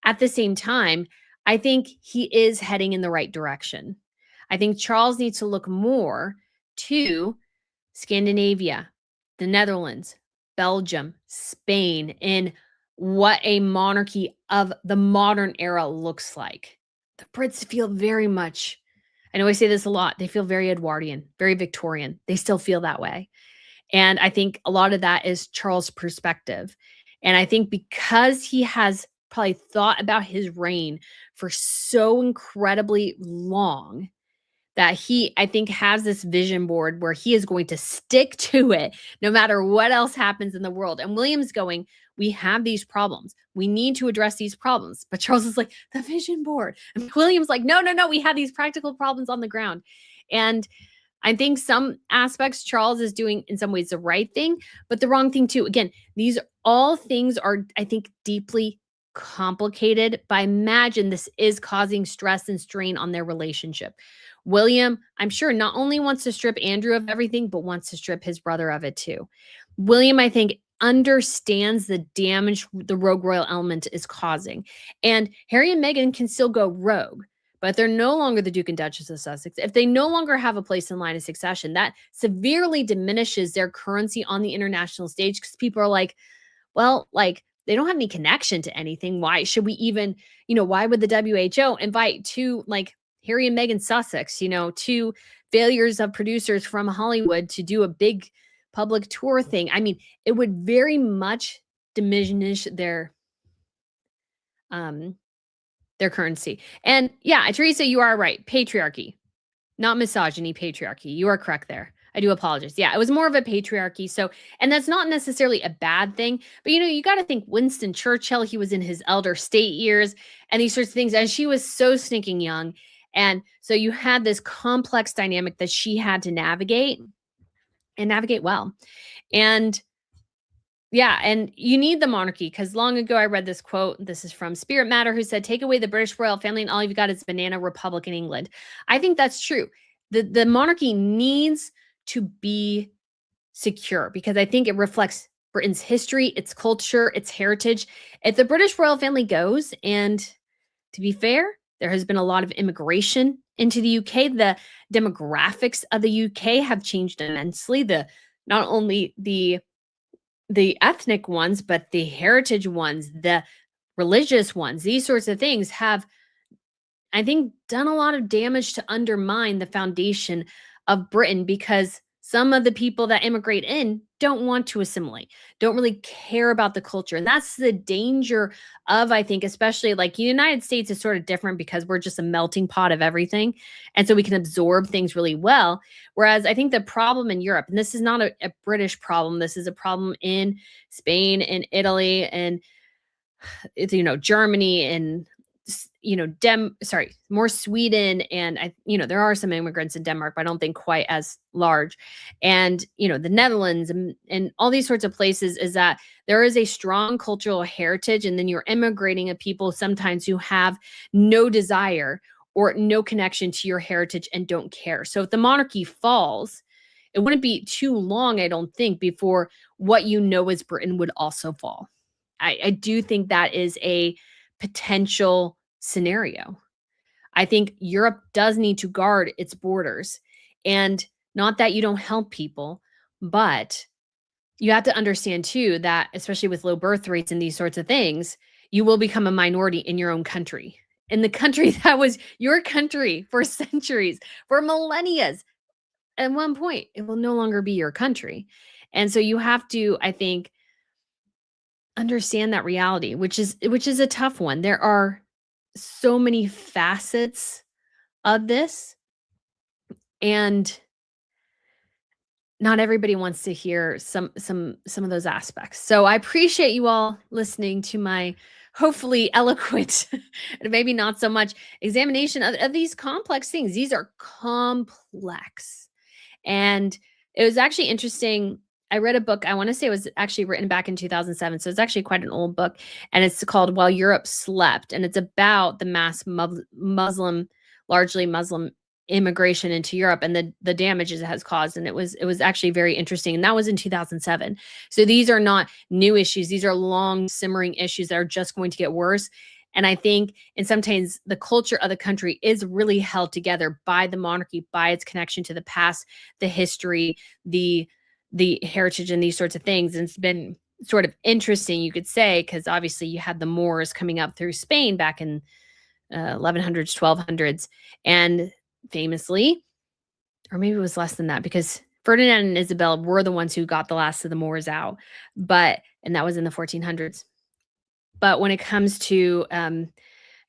at the same time, I think he is heading in the right direction. I think Charles needs to look more to Scandinavia, the Netherlands, Belgium, Spain, in what a monarchy of the modern era looks like. The Brits feel very much, I know I say this a lot, they feel very Edwardian, very Victorian. They still feel that way. And I think a lot of that is Charles' perspective. And I think because he has probably thought about his reign for so incredibly long, that he, I think, has this vision board where he is going to stick to it no matter what else happens in the world. And William's going, we have these problems. We need to address these problems. But Charles is like, the vision board. And William's like, no, we have these practical problems on the ground. And I think some aspects Charles is doing in some ways the right thing, but the wrong thing too. Again, these all things are, I think, deeply complicated, but I imagine this is causing stress and strain on their relationship. William, I'm sure, not only wants to strip Andrew of everything, but wants to strip his brother of it too. William, I think, understands the damage the rogue royal element is causing. And Harry and Meghan can still go rogue, But if they're no longer the Duke and Duchess of Sussex, if they no longer have a place in line of succession, that severely diminishes their currency on the international stage because people are like, well, like they don't have any connection to anything. Why should we even, why would the WHO invite two like Harry and Meghan Sussex, two failures of producers from Hollywood to do a big public tour thing? I mean, it would very much diminish um their currency. And yeah, Teresa, you are right. Patriarchy, not misogyny, patriarchy. You are correct there. I do apologize. Yeah, it was more of a patriarchy. So, and that's not necessarily a bad thing, but you got to think Winston Churchill, he was in his elder state years and these sorts of things. And she was so stinking young. And so you had this complex dynamic that she had to navigate and navigate well. And yeah, and you need the monarchy because long ago I read this quote. This is from Spirit Matter, who said, "Take away the British royal family, and all you've got is banana republic in England." I think that's true. The monarchy needs to be secure because I think it reflects Britain's history, its culture, its heritage. If the British royal family goes, and to be fair, there has been a lot of immigration into the UK. The demographics of the UK have changed immensely. The not only the ethnic ones, but the heritage ones, the religious ones, these sorts of things have, I think, done a lot of damage to undermine the foundation of Britain because some of the people that immigrate in don't want to assimilate, don't really care about the culture. And that's the danger of, I think, especially like the United States is sort of different because we're just a melting pot of everything. And so we can absorb things really well. Whereas I think the problem in Europe, and this is not a British problem, this is a problem in Spain and Italy and it's Germany and more Sweden and there are some immigrants in Denmark, but I don't think quite as large. And the Netherlands and all these sorts of places is that there is a strong cultural heritage, and then you're immigrating of people sometimes who have no desire or no connection to your heritage and don't care. So if the monarchy falls, it wouldn't be too long, I don't think, before what as Britain would also fall. I do think that is a potential scenario. I think Europe does need to guard its borders. And not that you don't help people, but you have to understand too that, especially with low birth rates and these sorts of things, you will become a minority in your own country. In the country that was your country for centuries, for millennia. At one point, it will no longer be your country. And so you have to, I think, understand that reality, which is a tough one. There are so many facets of this, and not everybody wants to hear some of those aspects. So I appreciate you all listening to my hopefully eloquent and maybe not so much examination of these complex things. These are complex. And it was actually interesting. I read a book, I want to say it was actually written back in 2007. So it's actually quite an old book. And it's called While Europe Slept. And it's about the mass Muslim, largely Muslim immigration into Europe and the damages it has caused. And it was actually very interesting. And that was in 2007. So these are not new issues. These are long simmering issues that are just going to get worse. And I think, and sometimes the culture of the country is really held together by the monarchy, by its connection to the past, the history, the heritage, and these sorts of things. And it's been sort of interesting, you could say, because obviously you had the Moors coming up through Spain back in 1100s, 1200s, and famously, or maybe it was less than that, because Ferdinand and Isabel were the ones who got the last of the Moors out, and that was in the 1400s. But when it comes to,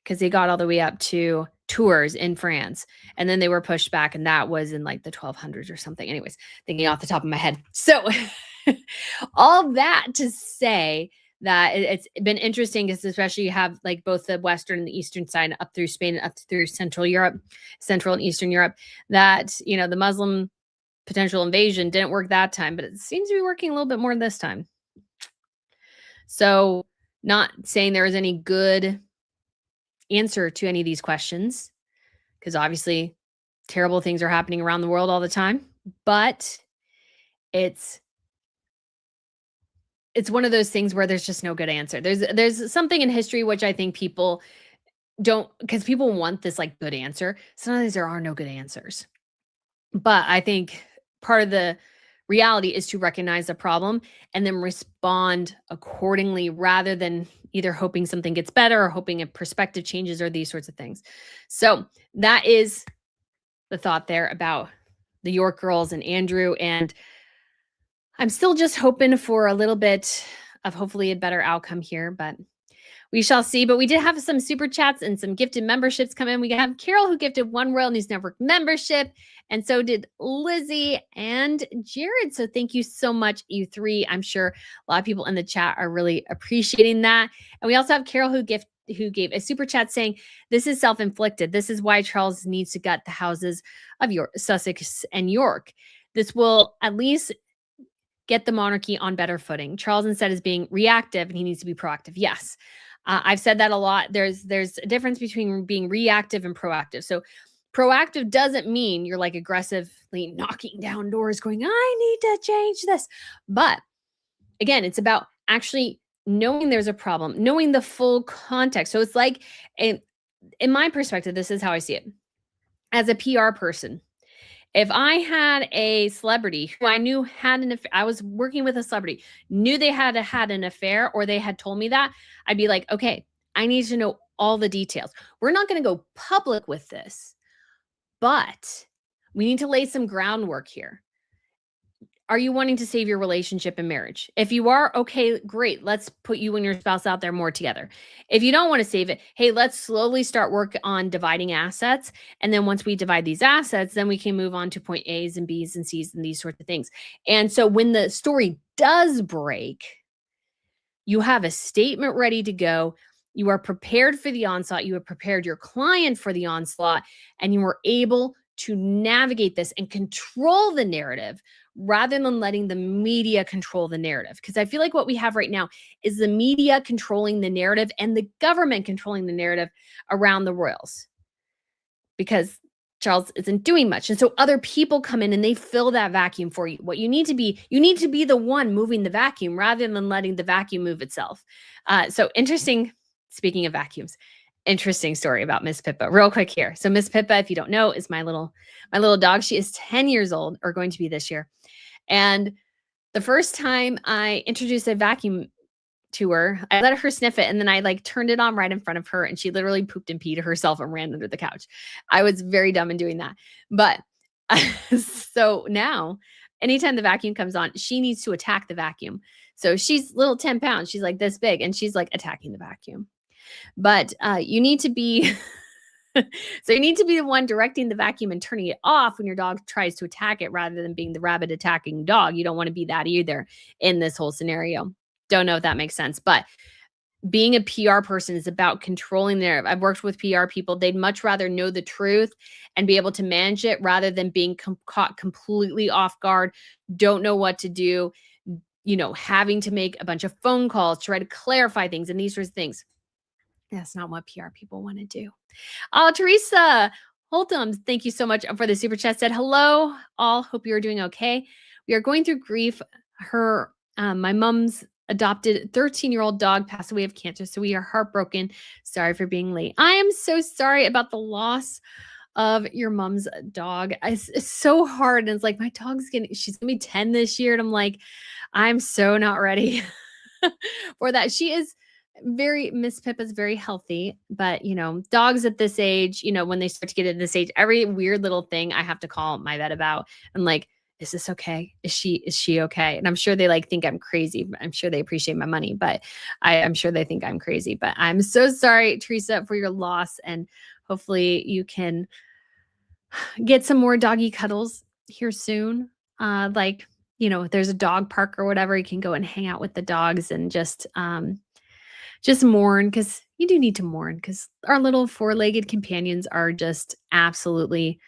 because they got all the way up to Tours in France, and then they were pushed back, and that was in like the 1200s or something. Anyways, thinking off the top of my head. So all that to say that it's been interesting, because especially you have like both the Western and the Eastern side up through Spain, up through Central and Eastern Europe, that, the Muslim potential invasion didn't work that time, but it seems to be working a little bit more this time. So not saying there is any good answer to any of these questions, because obviously terrible things are happening around the world all the time, but it's one of those things where there's just no good answer. There's something in history which I think people don't, because people want this like good answer. Sometimes there are no good answers. But I think part of the reality is to recognize the problem and then respond accordingly rather than either hoping something gets better or hoping a perspective changes or these sorts of things. So that is the thought there about the York girls and Andrew. And I'm still just hoping for a little bit of hopefully a better outcome here, but we shall see. But we did have some super chats and some gifted memberships come in. We have Carol who gifted one Royal News Network membership, and so did Lizzie and Jared. So thank you so much, you three. I'm sure a lot of people in the chat are really appreciating that. And we also have Carol who gave a super chat saying, "This is self-inflicted. This is why Charles needs to gut the houses of York, Sussex, and York. This will at least get the monarchy on better footing. Charles instead is being reactive and he needs to be proactive." Yes. I've said that a lot. There's a difference between being reactive and proactive. So proactive doesn't mean you're like aggressively knocking down doors going, "I need to change this." But again, it's about actually knowing there's a problem, knowing the full context. So it's like, in my perspective, this is how I see it. As a PR person, if I had a celebrity who I knew had an affair, I was working with a celebrity, knew they had an affair or they had told me that, I'd be like, okay, I need to know all the details. We're not going to go public with this, but we need to lay some groundwork here. Are you wanting to save your relationship and marriage? If you are, okay, great. Let's put you and your spouse out there more together. If you don't want to save it, hey, let's slowly start work on dividing assets. And then once we divide these assets, then we can move on to point A's and B's and C's and these sorts of things. And so when the story does break, you have a statement ready to go. You are prepared for the onslaught. You have prepared your client for the onslaught, and you were able to navigate this and control the narrative rather than letting the media control the narrative. Because I feel like what we have right now is the media controlling the narrative and the government controlling the narrative around the royals because Charles isn't doing much. And so other people come in and they fill that vacuum for you. What you need to be the one moving the vacuum rather than letting the vacuum move itself. So interesting, speaking of vacuums, interesting story about Miss Pippa real quick here. So Miss Pippa, if you don't know, is my little dog. She is 10 years old, or going to be this year. And the first time I introduced a vacuum to her, I let her sniff it and then I like turned it on right in front of her and she literally pooped and peed herself and ran under the couch. I was very dumb in doing that. But so now anytime the vacuum comes on, she needs to attack the vacuum. So she's little 10 pounds. She's like this big and she's like attacking the vacuum. But you need to be so you need to be the one directing the vacuum and turning it off when your dog tries to attack it rather than being the rabid attacking dog. You don't want to be that either in this whole scenario. Don't know if that makes sense, but being a PR person is about controlling their. I've worked with PR people. They'd much rather know the truth and be able to manage it rather than being caught completely off guard, don't know what to do, having to make a bunch of phone calls, try to clarify things and these sorts of things. That's not what PR people want to do. Oh, Teresa Holtum, thank you so much for the super chat. Said, "Hello, all. Hope you're doing okay. We are going through grief. My mom's adopted 13-year-old dog passed away of cancer, so we are heartbroken. Sorry for being late." I am so sorry about the loss of your mom's dog. It's so hard. And it's like, she's gonna be 10 this year. And I'm like, I'm so not ready for that. She is Miss Pippa's very healthy, but dogs at this age, when they start to get at this age, every weird little thing I have to call my vet about. I'm like, is this okay? Is she okay? And I'm sure they think I'm crazy. I'm sure they appreciate my money, but I'm sure they think I'm crazy. But I'm so sorry, Teresa, for your loss. And hopefully you can get some more doggy cuddles here soon. If there's a dog park or whatever, you can go and hang out with the dogs and just mourn, because you do need to mourn, because our little four-legged companions are just absolutely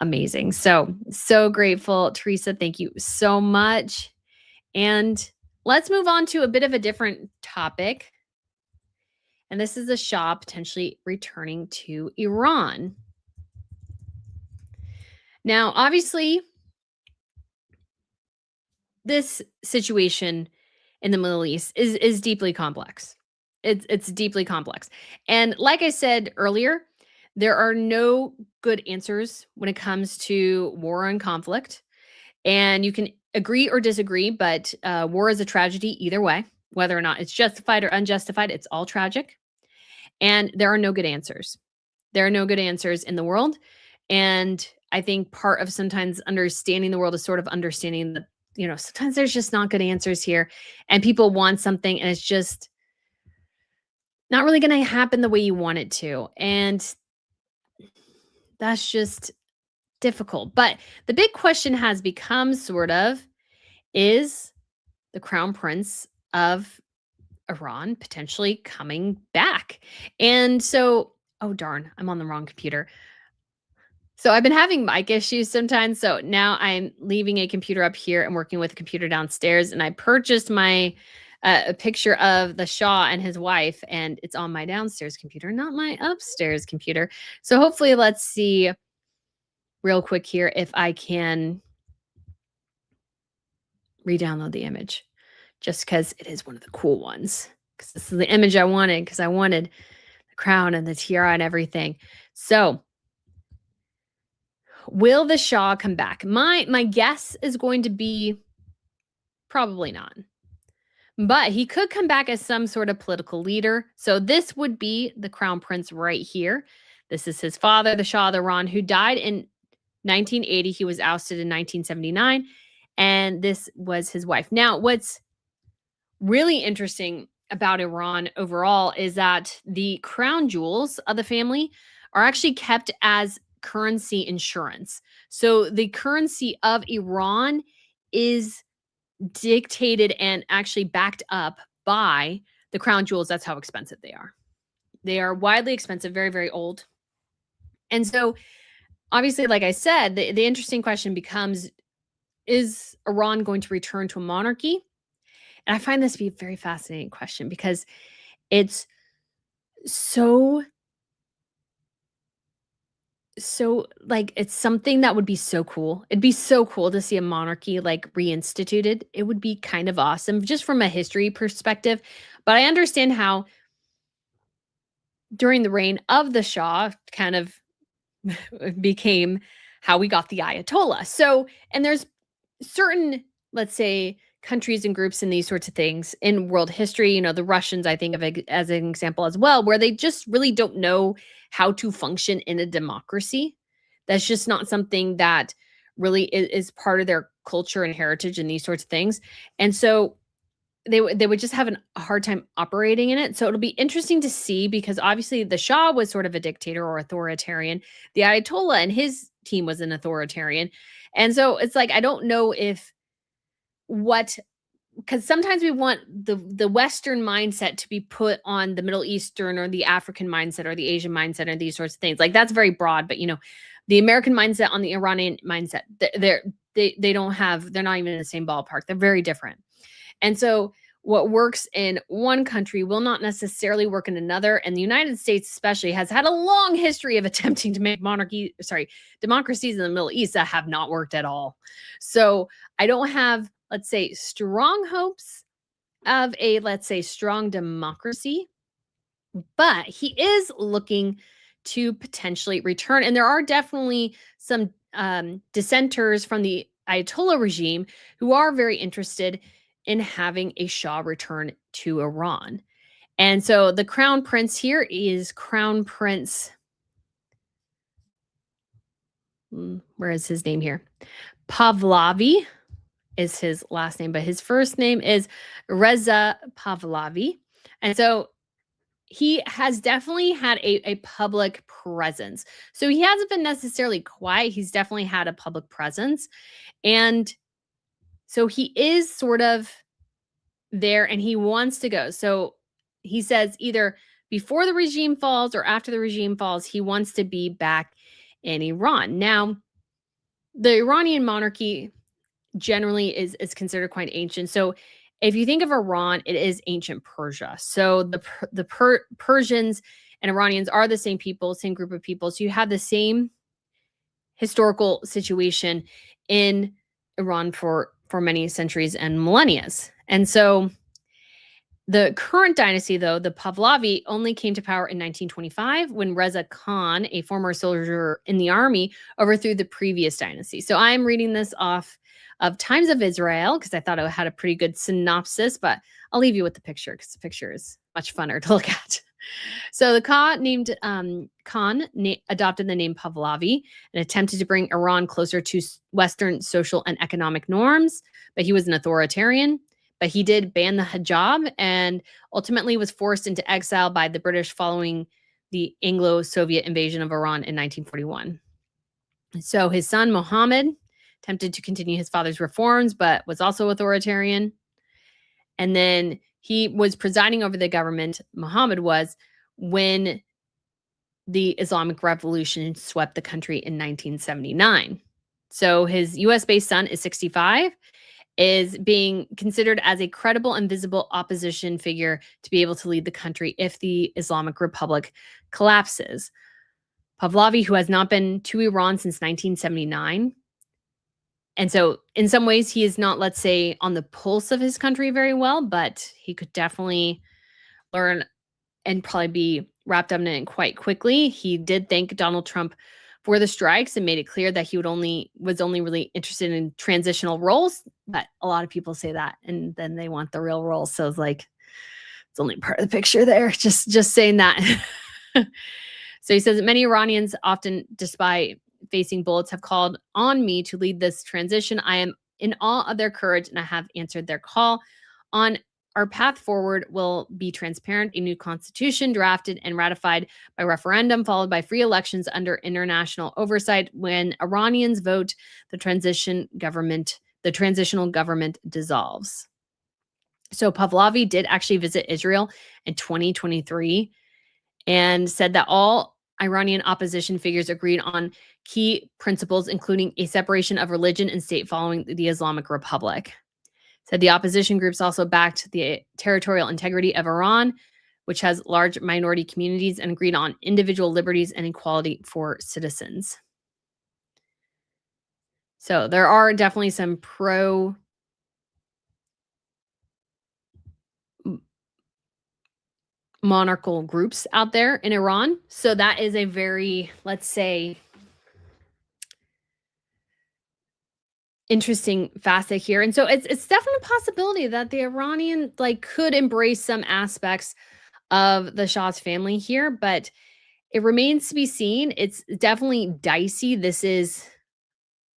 amazing. So grateful. Teresa, thank you so much. And let's move on to a bit of a different topic. And this is the Shah potentially returning to Iran. Now, obviously, this situation in the Middle East is deeply complex. It's deeply complex. And like I said earlier, there are no good answers when it comes to war and conflict. And you can agree or disagree, but war is a tragedy either way, whether or not it's justified or unjustified. It's all tragic. And there are no good answers. There are no good answers in the world. And I think part of sometimes understanding the world is sort of understanding that, sometimes there's just not good answers here. And people want something and it's just not really going to happen the way you want it to. And that's just difficult. But the big question has become sort of, is the crown prince of Iran potentially coming back? And so, oh darn, I'm on the wrong computer. So I've been having mic issues sometimes. So now I'm leaving a computer up here and working with a computer downstairs. And I purchased my a picture of the Shah and his wife, and it's on my downstairs computer, not my upstairs computer. So hopefully, let's see real quick here if I can re-download the image, just because it is one of the cool ones. Because this is the image I wanted, because I wanted the crown and the tiara and everything. So will the Shah come back? My guess is going to be probably not. But he could come back as some sort of political leader. So this would be the crown prince right here. This is his father, the Shah of Iran, who died in 1980. He was ousted in 1979. And this was his wife. Now, what's really interesting about Iran overall is that the crown jewels of the family are actually kept as currency insurance. So the currency of Iran is dictated and actually backed up by the crown jewels. That's how expensive they are. They are widely expensive, very, very old. And so, obviously, like I said, the interesting question becomes, is Iran going to return to a monarchy? And I find this to be a very fascinating question because it's so like it's something that would be so cool. It'd be so cool to see a monarchy like reinstituted. It would be kind of awesome just from a history perspective. But I understand how during the reign of the Shah kind of became how we got the Ayatollah. So, and there's certain, let's say, countries and groups and these sorts of things in world history, the Russians, I think of it as an example as well, where they just really don't know how to function in a democracy. That's just not something that really is part of their culture and heritage and these sorts of things. And so they would just have a hard time operating in it. So it'll be interesting to see because obviously the Shah was sort of a dictator or authoritarian. The Ayatollah and his team was an authoritarian. And so it's like I don't know if what because sometimes we want the Western mindset to be put on the Middle Eastern or the African mindset or the Asian mindset or these sorts of things. Like that's very broad, but the American mindset on the Iranian mindset, they don't have, they're not even in the same ballpark. They're very different. And so what works in one country will not necessarily work in another. And the United States especially has had a long history of attempting to make democracies in the Middle East that have not worked at all. So I don't have, let's say, strong hopes of a, let's say, strong democracy, but he is looking to potentially return. And there are definitely some dissenters from the Ayatollah regime who are very interested in having a Shah return to Iran. And so the crown prince here is Crown Prince. Where is his name here? Pahlavi is his last name, but his first name is Reza Pahlavi. And so he has definitely had a public presence. So he hasn't been necessarily quiet. He's definitely had a public presence. And so he is sort of there and he wants to go. So he says either before the regime falls or after the regime falls, he wants to be back in Iran. Now, the Iranian monarchy generally is considered quite ancient. So if you think of Iran, it is ancient Persia. So the Persians and Iranians are the same people, same group of people. So you have the same historical situation in Iran for many centuries and millennia. And so The current dynasty, though, the Pahlavi, only came to power in 1925 when Reza Khan, a former soldier in the army, overthrew the previous dynasty. So I'm reading this off of Times of Israel because I thought it had a pretty good synopsis, but I'll leave you with the picture because the picture is much funner to look at. So the Khan adopted the name Pahlavi and attempted to bring Iran closer to Western social and economic norms, but he was an authoritarian. But he did ban the hijab and ultimately was forced into exile by the British following the Anglo-Soviet invasion of Iran in 1941. So his son Mohammed attempted to continue his father's reforms, but was also authoritarian. And then he was presiding over the government, Muhammad was, when the Islamic Revolution swept the country in 1979. So his US based son is 65, is being considered as a credible and visible opposition figure to be able to lead the country if the Islamic Republic collapses. Pahlavi, who has not been to Iran since 1979. And so, in some ways, he is not, let's say, on the pulse of his country very well, but he could definitely learn and probably be wrapped up in it quite quickly. He did thank Donald Trump for the strikes and made it clear that he was only really interested in transitional roles. But a lot of people say that, and then they want the real roles. So it's like it's only part of the picture there. Just saying that. So he says that many Iranians, often despite facing bullets, have called on me to lead this transition. I am in awe of their courage, and I have answered their call. On our path forward will be transparent, a new constitution drafted and ratified by referendum, followed by free elections under international oversight. When Iranians vote, the transitional government dissolves. So Pahlavi did actually visit Israel in 2023 and said that all Iranian opposition figures agreed on key principles, including a separation of religion and state following the Islamic Republic. Said the opposition groups also backed the territorial integrity of Iran, which has large minority communities, and agreed on individual liberties and equality for citizens. So there are definitely some pro monarchical groups out there in Iran. So that is a very, let's say, interesting facet here. And so it's definitely a possibility that the Iranian could embrace some aspects of the Shah's family here, but it remains to be seen. It's definitely dicey. This is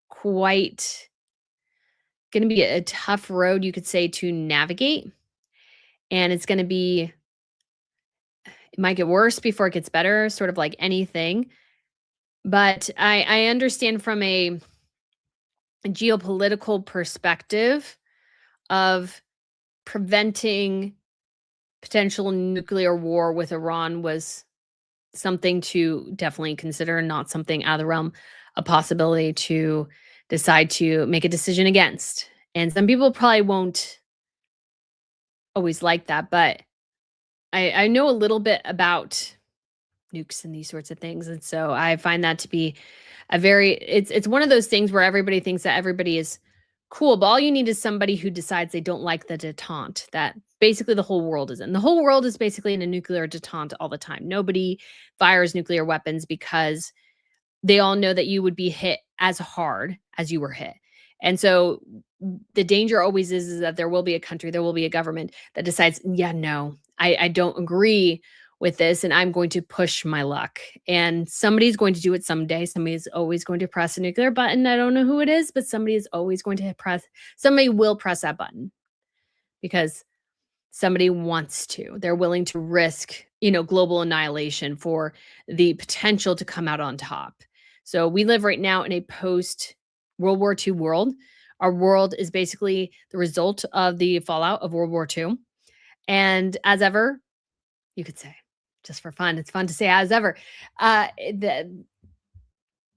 quite going to be a tough road, you could say, to navigate. And it's going to be, it might get worse before it gets better, sort of like anything. But I understand from a geopolitical perspective of preventing potential nuclear war with Iran was something to definitely consider, not something out of the realm, a possibility to decide to make a decision against. And some people probably won't always like that, but I know a little bit about nukes and these sorts of things. And so I find that to be it's one of those things where everybody thinks that everybody is cool, but all you need is somebody who decides they don't like the detente that basically the whole world is in. The whole world is basically in a nuclear detente all the time. Nobody fires nuclear weapons because they all know that you would be hit as hard as you were hit. And so the danger always is that there will be a country, there will be a government that decides, yeah, no, I don't agree with this, and I'm going to push my luck. And somebody's going to do it someday. Somebody's always going to press a nuclear button. I don't know who it is, but somebody is always going to somebody will press that button because somebody wants to. They're willing to risk, global annihilation for the potential to come out on top. So we live right now in a post World War II world. Our world is basically the result of the fallout of World War II. And as ever, you could say, just for fun, it's fun to say as ever, that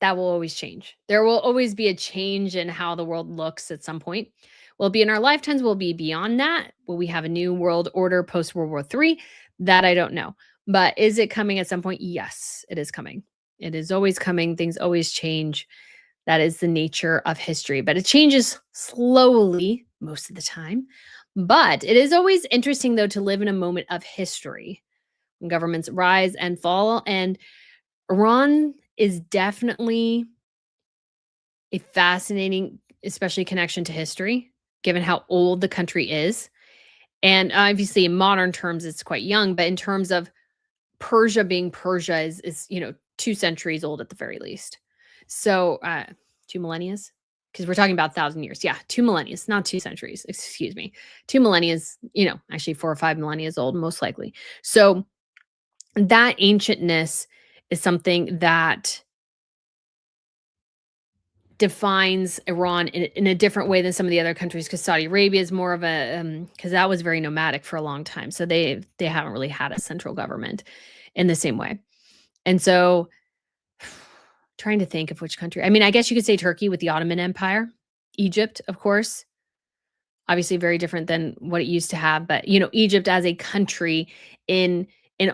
will always change. There will always be a change in how the world looks at some point. Will it be in our lifetimes? Will it be beyond that? Will we have a new world order post World War III? That I don't know. But is it coming at some point? Yes, it is coming. It is always coming. Things always change. That is the nature of history. But it changes slowly most of the time. But it is always interesting, though, to live in a moment of history when governments rise and fall. And Iran is definitely a fascinating, especially connection to history, given how old the country is. And obviously, in modern terms, it's quite young. But in terms of Persia being Persia is 2 centuries old at the very least. So 2 millennia, because we're talking about 1,000 years. Yeah, 2 millennia, not 2 centuries. Excuse me, 2 millennia. Actually 4 or 5 millennia old, most likely. So that ancientness is something that defines Iran in a different way than some of the other countries, because Saudi Arabia is more of a because that was very nomadic for a long time. So they haven't really had a central government in the same way. And so trying to think of which country. I mean, I guess you could say Turkey with the Ottoman Empire, Egypt, of course, obviously very different than what it used to have, but Egypt as a country in in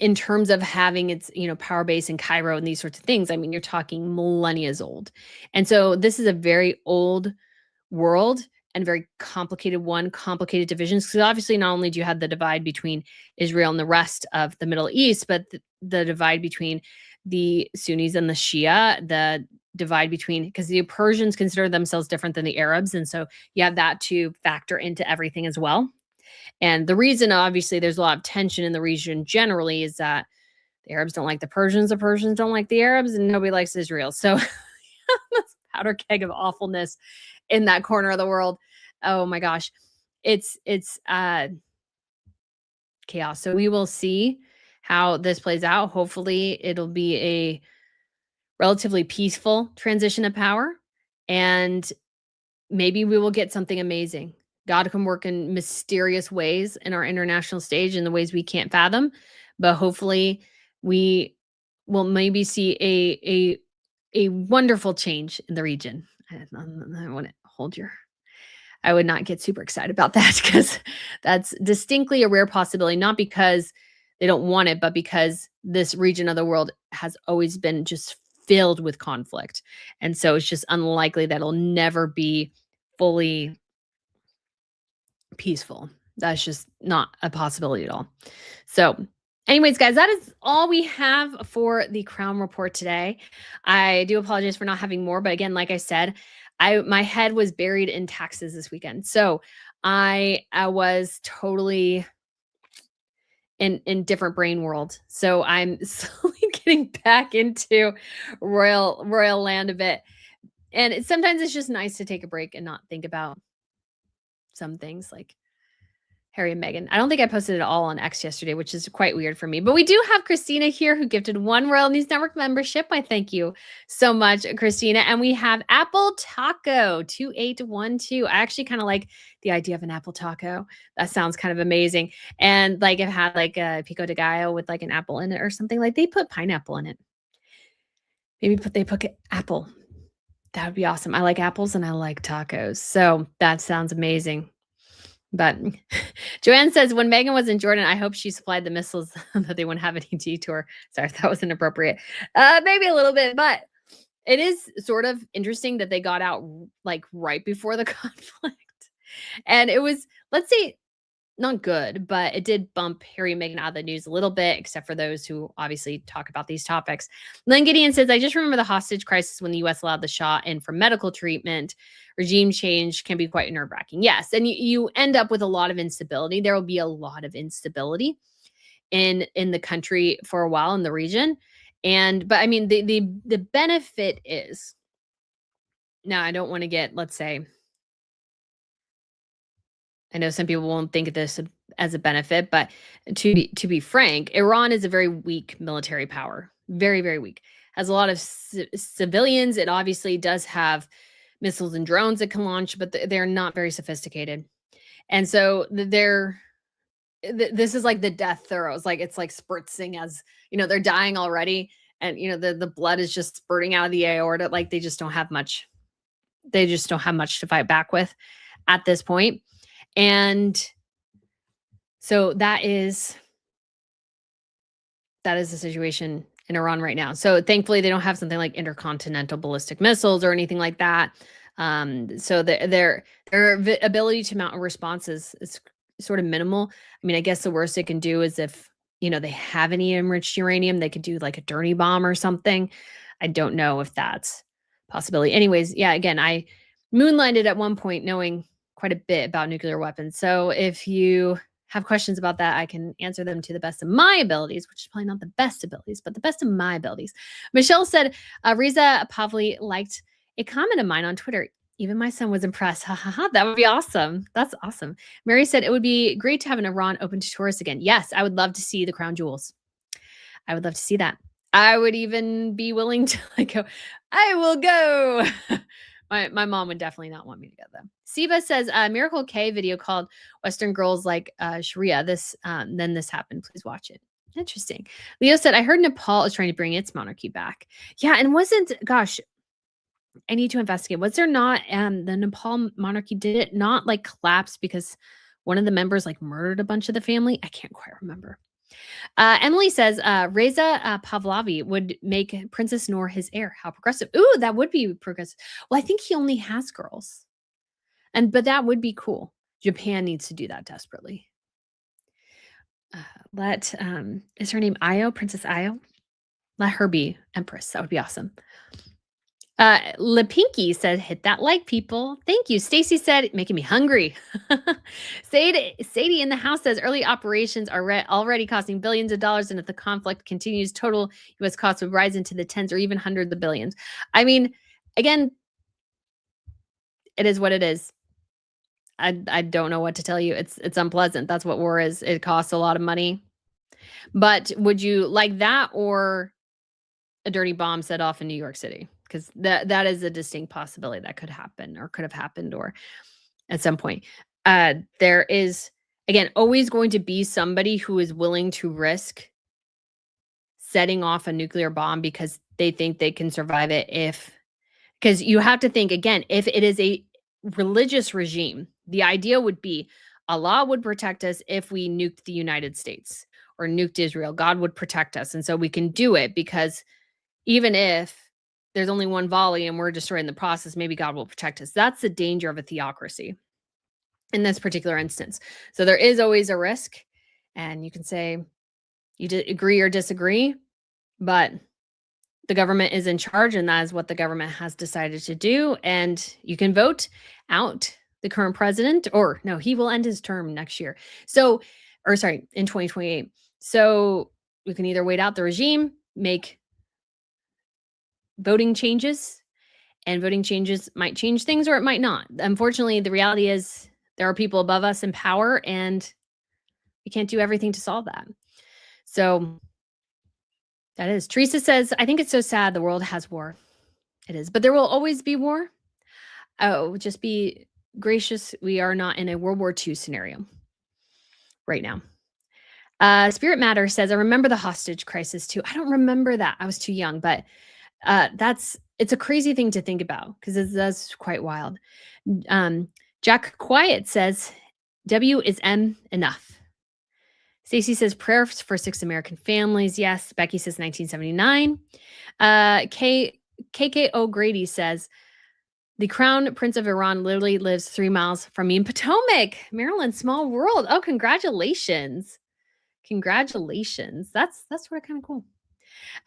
in terms of having its, power base in Cairo and these sorts of things, I mean, you're talking millennia old. And so this is a very old world and very complicated one, complicated divisions. Because obviously, not only do you have the divide between Israel and the rest of the Middle East, but the divide between the Sunnis and the Shia, the divide between, because the Persians consider themselves different than the Arabs. And so you have that to factor into everything as well. And the reason, obviously, there's a lot of tension in the region generally is that the Arabs don't like the Persians don't like the Arabs, and nobody likes Israel. So this powder keg of awfulness in that corner of the world. Oh my gosh. It's chaos. So we will see how this plays out. Hopefully it'll be a relatively peaceful transition of power, and maybe we will get something amazing. God can work in mysterious ways in our international stage in the ways we can't fathom, but hopefully we will maybe see a wonderful change in the region. I want to hold your I would not get super excited about that because that's distinctly a rare possibility, not because they don't want it, but because this region of the world has always been just filled with conflict. And so it's just unlikely that it'll never be fully peaceful. That's just not a possibility at all. So, anyways, guys, that is all we have for the Crown Report today. I do apologize for not having more, but again, like I said, my head was buried in taxes this weekend. So, I was totally in different brain world. So, I'm slowly getting back into royal land a bit. And sometimes it's just nice to take a break and not think about some things like Harry and Meghan. I don't think I posted it all on X yesterday, which is quite weird for me. But we do have Christina here who gifted 1 Royal News Network membership. I thank you so much, Christina. And we have Apple Taco 2812. I actually kind of like the idea of an apple taco. That sounds kind of amazing. And like it had like a pico de gallo with like an apple in it or something. Like they put pineapple in it. Maybe they put apple. That would be awesome. I like apples and I like tacos. So that sounds amazing. But Joanne says, when Megan was in Jordan, I hope she supplied the missiles that they wouldn't have any detour. Sorry, that was inappropriate. Maybe a little bit, but it is sort of interesting that they got out like right before the conflict. And it was, let's say, not good, but it did bump Harry and Meghan out of the news a little bit, except for those who obviously talk about these topics. Len Gideon says, I just remember the hostage crisis when the US allowed the Shah in for medical treatment. Regime change can be quite nerve wracking. Yes. And you end up with a lot of instability. There will be a lot of instability in the country for a while in the region. But I mean, the benefit is, now I don't want to get, let's say, I know some people won't think of this as a benefit, but to be frank, Iran is a very weak military power. Very, very weak. Has a lot of civilians. It obviously does have missiles and drones it can launch, but they're not very sophisticated. And so this is like the death throes. Like it's like spritzing as, they're dying already. And, the blood is just spurting out of the aorta. Like they just don't have much. They just don't have much to fight back with at this point. And so that is the situation in Iran right now. So thankfully they don't have something like intercontinental ballistic missiles or anything like that. So their ability to mount a response is sort of minimal. I mean, I guess the worst they can do is if, they have any enriched uranium, they could do like a dirty bomb or something. I don't know if that's a possibility. Anyways, yeah, again, I moonlighted at one point knowing quite a bit about nuclear weapons. So if you have questions about that, I can answer them to the best of my abilities, which is probably not the best abilities, but the best of my abilities. Michelle said, Riza Pavli liked a comment of mine on Twitter. Even my son was impressed. Ha ha ha. That would be awesome. That's awesome. Mary said it would be great to have an Iran open to tourists again. Yes, I would love to see the crown jewels. I would love to see that. I would even be willing to like go, I will go. My mom would definitely not want me to go though. Siva says Miracle K video called Western Girls Like Sharia. Then this happened. Please watch it. Interesting. Leo said, I heard Nepal is trying to bring its monarchy back. Yeah, and I need to investigate. Was there not the Nepal monarchy, did it not like collapse because one of the members like murdered a bunch of the family? I can't quite remember. Emily says Reza Pahlavi would make Princess Noor his heir. How progressive. Ooh, that would be progressive. Well, I think he only has girls. But that would be cool. Japan needs to do that desperately. Is her name Io? Princess Io? Let her be empress. That would be awesome. LePinky said, hit that like, people. Thank you. Stacy said, making me hungry. Sadie in the house says, early operations are already costing billions of dollars. And if the conflict continues, total U.S. costs would rise into the tens or even hundreds of billions. I mean, again, it is what it is. I don't know what to tell you. It's unpleasant. That's what war is. It costs a lot of money. But would you like that or a dirty bomb set off in New York City? Because that is a distinct possibility that could happen or could have happened or at some point. There is, again, always going to be somebody who is willing to risk setting off a nuclear bomb because they think they can survive it because you have to think, again, if it is a religious regime, the idea would be Allah would protect us if we nuked the United States or nuked Israel. God would protect us. And so we can do it because even if there's only one volley and we're destroying the process, maybe God will protect us. That's the danger of a theocracy in this particular instance. So there is always a risk, and you can say you agree or disagree, but the government is in charge, and that is what the government has decided to do. And you can vote out the current president, or no, he will end his term next year. So, or sorry, in 2028. So you can either wait out the regime, make voting changes, and voting changes might change things or it might not. Unfortunately, the reality is there are people above us in power and we can't do everything to solve that. So that is. Teresa says, I think it's so sad the world has war. It is, but there will always be war. Oh, just be gracious. We are not in a World War II scenario right now. Spirit Matter says, I remember the hostage crisis too. I don't remember that. I was too young, but it's a crazy thing to think about because that's quite wild. Jack Quiet says, W is M enough. Stacy says prayers for 6 American families. Yes. Becky says 1979. KK O'Grady says the Crown Prince of Iran literally lives 3 miles from me in Potomac, Maryland. Small world. Oh, congratulations. Congratulations. That's sort of kind of cool.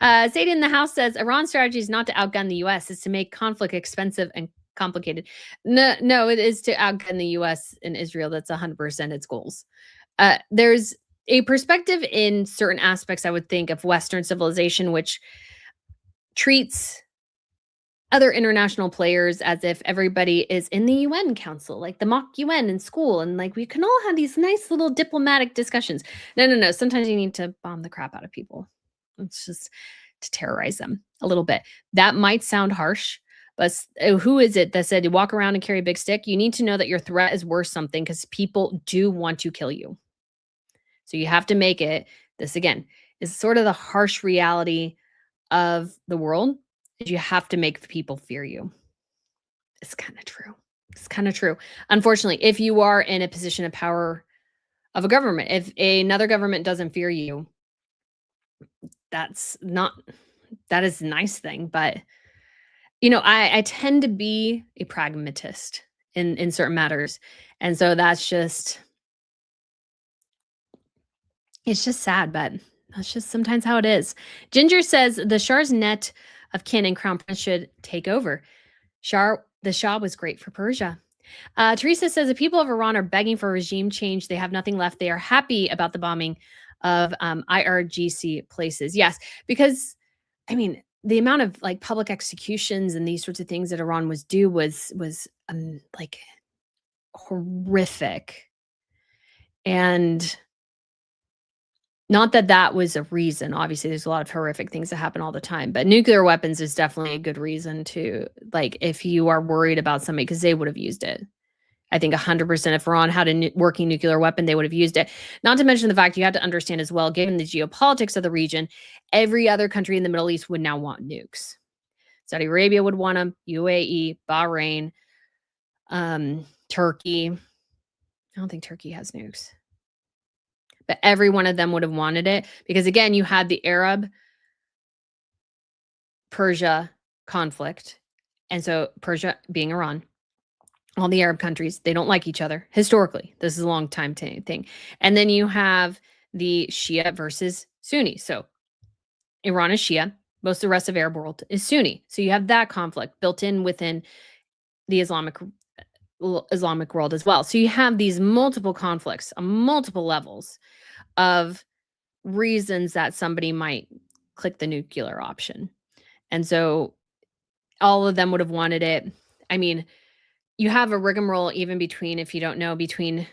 Zayda in the house says Iran's strategy is not to outgun the U.S. It's to make conflict expensive and complicated. No, it is to outgun the U.S. and Israel. That's 100% its goals. There's a perspective in certain aspects, I would think, of Western civilization, which treats other international players as if everybody is in the UN Council, like the mock UN in school. And like we can all have these nice little diplomatic discussions. No. Sometimes you need to bomb the crap out of people. It's just to terrorize them a little bit. That might sound harsh, but who is it that said you walk around and carry a big stick? You need to know that your threat is worth something because people do want to kill you. So you have to make it. This again is sort of the harsh reality of the world. You have to make people fear you. It's kind of true. It's kind of true. Unfortunately, if you are in a position of power of a government, if another government doesn't fear you, that is a nice thing, but I tend to be a pragmatist in certain matters. And so that's just it's just sad, but that's just sometimes how it is. Ginger says the Shah's net of kin and crown prince should take over. The Shah was great for Persia. Teresa says the people of Iran are begging for regime change. They have nothing left. They are happy about the bombing of IRGC places. Yes, because I mean the amount of like public executions and these sorts of things that Iran was like horrific, and not that that was a reason. Obviously, there's a lot of horrific things that happen all the time, but nuclear weapons is definitely a good reason to like if you are worried about somebody because they would have used it. I think 100% if Iran had a working nuclear weapon, they would have used it. Not to mention the fact you had to understand as well, given the geopolitics of the region, every other country in the Middle East would now want nukes. Saudi Arabia would want them, UAE, Bahrain, Turkey. I don't think Turkey has nukes. But every one of them would have wanted it because, again, you had the Arab Persia conflict. And so Persia being Iran, all the Arab countries, they don't like each other historically. This is a long time thing. And then you have the Shia versus Sunni. So Iran is Shia. Most of the rest of Arab world is Sunni. So you have that conflict built in within the Islamic world as well. So you have these multiple conflicts on multiple levels of reasons that somebody might click the nuclear option. And so all of them would have wanted it. I mean, you have a rigmarole even between, if you don't know, between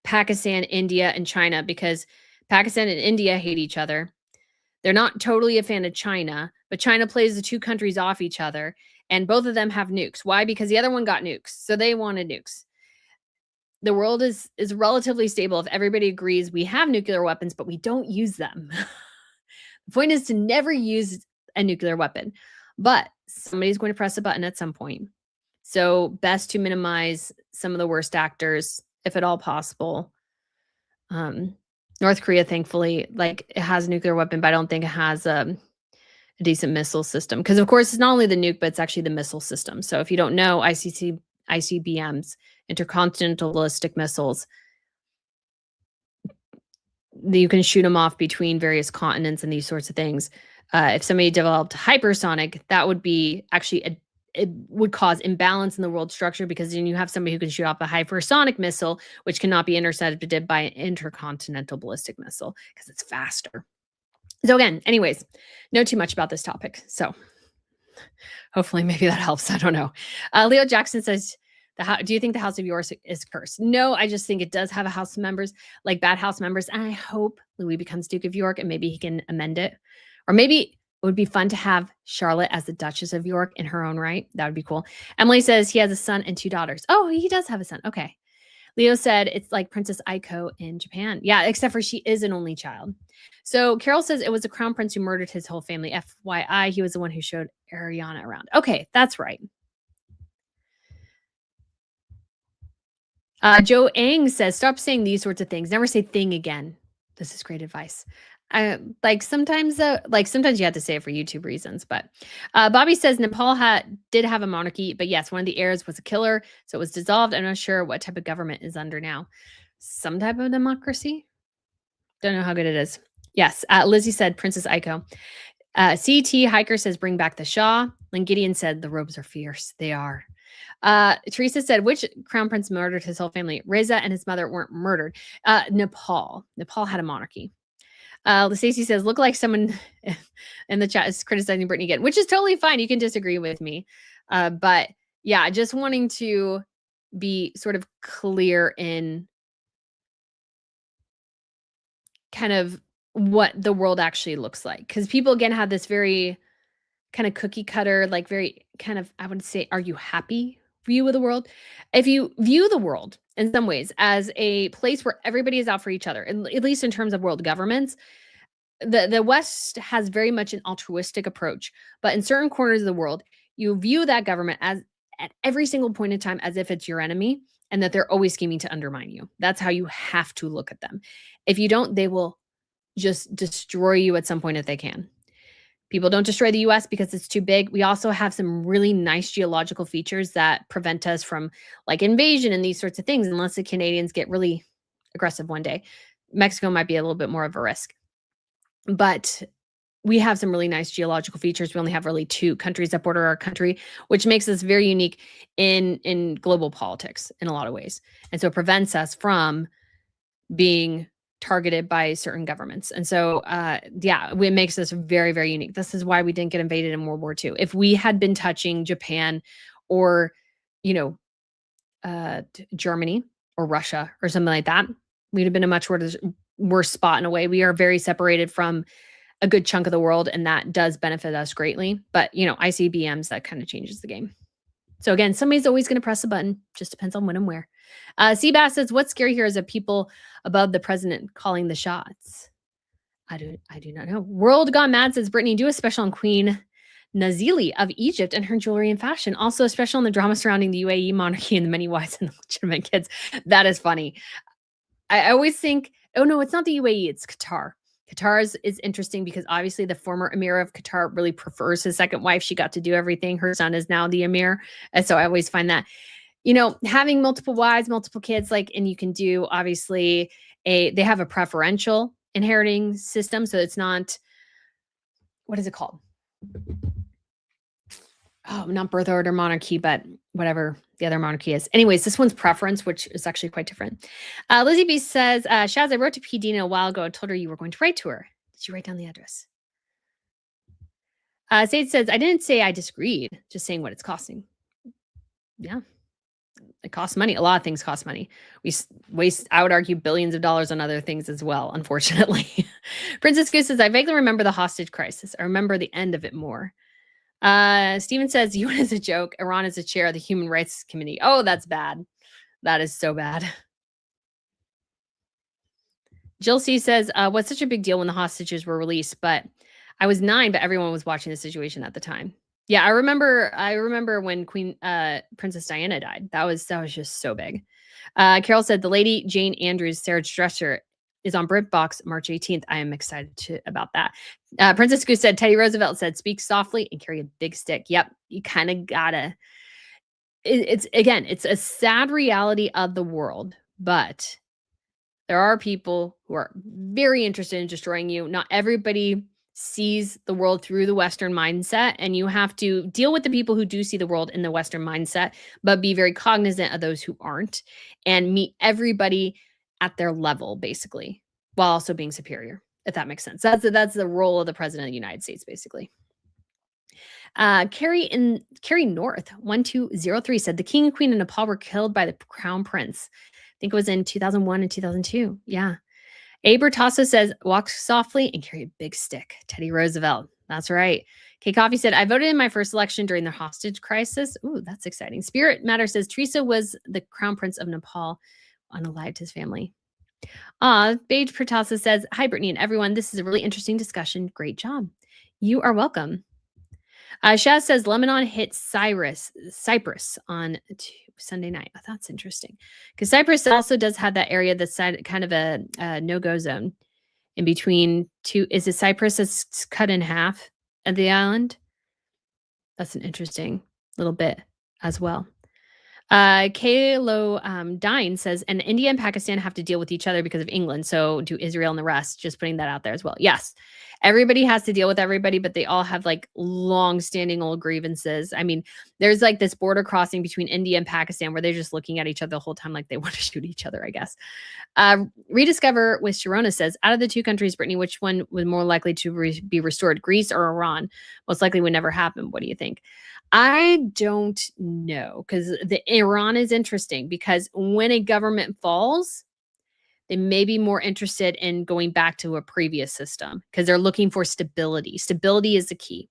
Pakistan, India, and China, because Pakistan and India hate each other. They're not totally a fan of China, but China plays the two countries off each other, and both of them have nukes. Why? Because the other one got nukes, so they wanted nukes. The world is relatively stable if everybody agrees we have nuclear weapons, but we don't use them. The point is to never use a nuclear weapon, but somebody's going to press a button at some point. So best to minimize some of the worst actors, if at all possible. North Korea, thankfully, like it has a nuclear weapon, but I don't think it has a decent missile system. Because of course, it's not only the nuke, but it's actually the missile system. So if you don't know, ICBMs, intercontinental ballistic missiles, you can shoot them off between various continents and these sorts of things. If somebody developed hypersonic, that would be actually it would cause imbalance in the world structure because then you have somebody who can shoot off a hypersonic missile, which cannot be intercepted by an intercontinental ballistic missile because it's faster. So again, anyways, know too much about this topic. So hopefully maybe that helps. I don't know. Leo Jackson says, do you think the House of York is cursed? No, I just think it does have a House of members, like bad House members. And I hope Louis becomes Duke of York and maybe he can amend it. Or maybe it would be fun to have Charlotte as the Duchess of York in her own right. That would be cool. Emily says he has a son and 2 daughters. Oh, he does have a son. Okay. Leo said it's like Princess Aiko in Japan. Yeah, except for she is an only child. So Carol says it was the crown prince who murdered his whole family. FYI, he was the one who showed Ariana around. Okay, that's right. Joe Ang says, stop saying these sorts of things. Never say thing again. This is great advice. Sometimes you have to say it for YouTube reasons, but Bobby says Nepal did have a monarchy, but yes, one of the heirs was a killer, so it was dissolved. I'm not sure what type of government is under now. Some type of democracy. Don't know how good it is. Yes, Lizzie said Princess Aiko. CT Hiker says bring back the Shah. Lynn Gideon said the robes are fierce. They are. Teresa said, which crown prince murdered his whole family? Reza and his mother weren't murdered. Nepal. Nepal had a monarchy. Stacey says, look like someone in the chat is criticizing Brittany again, which is totally fine. You can disagree with me. But yeah, just wanting to be sort of clear in kind of what the world actually looks like. Because people, again, have this very kind of cookie cutter, like very kind of, I would say, are you happy view of the world? If you view the world in some ways as a place where everybody is out for each other, at least in terms of world governments, the West has very much an altruistic approach, but in certain corners of the world, you view that government as at every single point in time as if it's your enemy and that they're always scheming to undermine you. That's how you have to look at them. If you don't, they will just destroy you at some point if they can. People don't destroy the US because it's too big. We also have some really nice geological features that prevent us from like invasion and these sorts of things, unless the Canadians get really aggressive one day. Mexico might be a little bit more of a risk. But we have some really nice geological features. We only have really two countries that border our country, which makes us very unique in global politics in a lot of ways. And so it prevents us from being targeted by certain governments. And so, yeah, it makes us very, very unique. This is why we didn't get invaded in World War II. If we had been touching Japan or, you know, Germany or Russia or something like that, we'd have been a much worse spot in a way. We are very separated from a good chunk of the world, and that does benefit us greatly. But, ICBMs, that kind of changes the game. So again, somebody's always going to press a button. Just depends on when and where. Seabass says, what's scary here is that people above the president calling the shots. I do not know. World Gone Mad says, Brittany, do a special on Queen Nazili of Egypt and her jewelry and fashion. Also a special on the drama surrounding the UAE monarchy and the many wives and legitimate kids. That is funny. I always think, oh no, it's not the UAE, it's Qatar. Qatar is interesting because obviously the former emir of Qatar really prefers his second wife. She got to do everything. Her son is now the emir. And so I always find that, having multiple wives, multiple kids, and you can do obviously they have a preferential inheriting system. So it's not, what is it called? Oh, not birth order monarchy, but whatever the other monarchy is. Anyways, this one's preference, which is actually quite different. Lizzie B says, Shaz, I wrote to P. Dina a while ago and told her you were going to write to her. Did you write down the address? Sage says, I didn't say I disagreed, just saying what it's costing. Yeah. It costs money. A lot of things cost money. I would argue billions of dollars on other things as well, unfortunately. Princess Goose says, I vaguely remember the hostage crisis. I remember the end of it more. Steven says, UN is a joke. Iran is a chair of the Human Rights Committee. Oh, that's bad. That is so bad. Jill C says, what's such a big deal when the hostages were released? But I was 9, but everyone was watching the situation at the time. Yeah, I remember when Princess Diana died. That was just so big. Carol said, the Lady Jane Andrews, Sarah Dresser is on BritBox March 18th. I am excited about that. Princess Goose said, Teddy Roosevelt said, speak softly and carry a big stick. Yep, you kind of gotta. It's a sad reality of the world, but there are people who are very interested in destroying you. Not everybody sees the world through the Western mindset, and you have to deal with the people who do see the world in the Western mindset, but be very cognizant of those who aren't and meet everybody at their level, basically, while also being superior, if that makes sense. That's the role of the president of the United States, basically. Carrie North 1203 said the king and queen of Nepal were killed by the crown prince. I think it was in 2001 and 2002. Yeah. Abertasso says, walk softly and carry a big stick. Teddy Roosevelt. That's right. K Coffee said, I voted in my first election during the hostage crisis. Ooh, that's exciting. Spirit Matter says, Teresa was the crown prince of Nepal, unalived his family. Beige Pertassa says, hi, Brittany and everyone. This is a really interesting discussion. Great job. You are welcome. Shaz says, Lebanon hit Cyprus on Sunday night. Oh, that's interesting. Because Cyprus also does have that area that's kind of a no-go zone in between two. Is it Cyprus that's cut in half at the island? That's an interesting little bit as well. Kalo Dine says, and India and Pakistan have to deal with each other because of England. So do Israel and the rest. Just putting that out there as well. Yes, everybody has to deal with everybody, but they all have long-standing old grievances. I mean, there's this border crossing between India and Pakistan where they're just looking at each other the whole time like they want to shoot each other, I guess. Rediscover with Sharona says, out of the two countries, Brittany, which one was more likely to be restored, Greece or Iran? Most likely would never happen. What do you think? I don't know, because the Iran is interesting because when a government falls, they may be more interested in going back to a previous system because they're looking for stability. Stability is the key.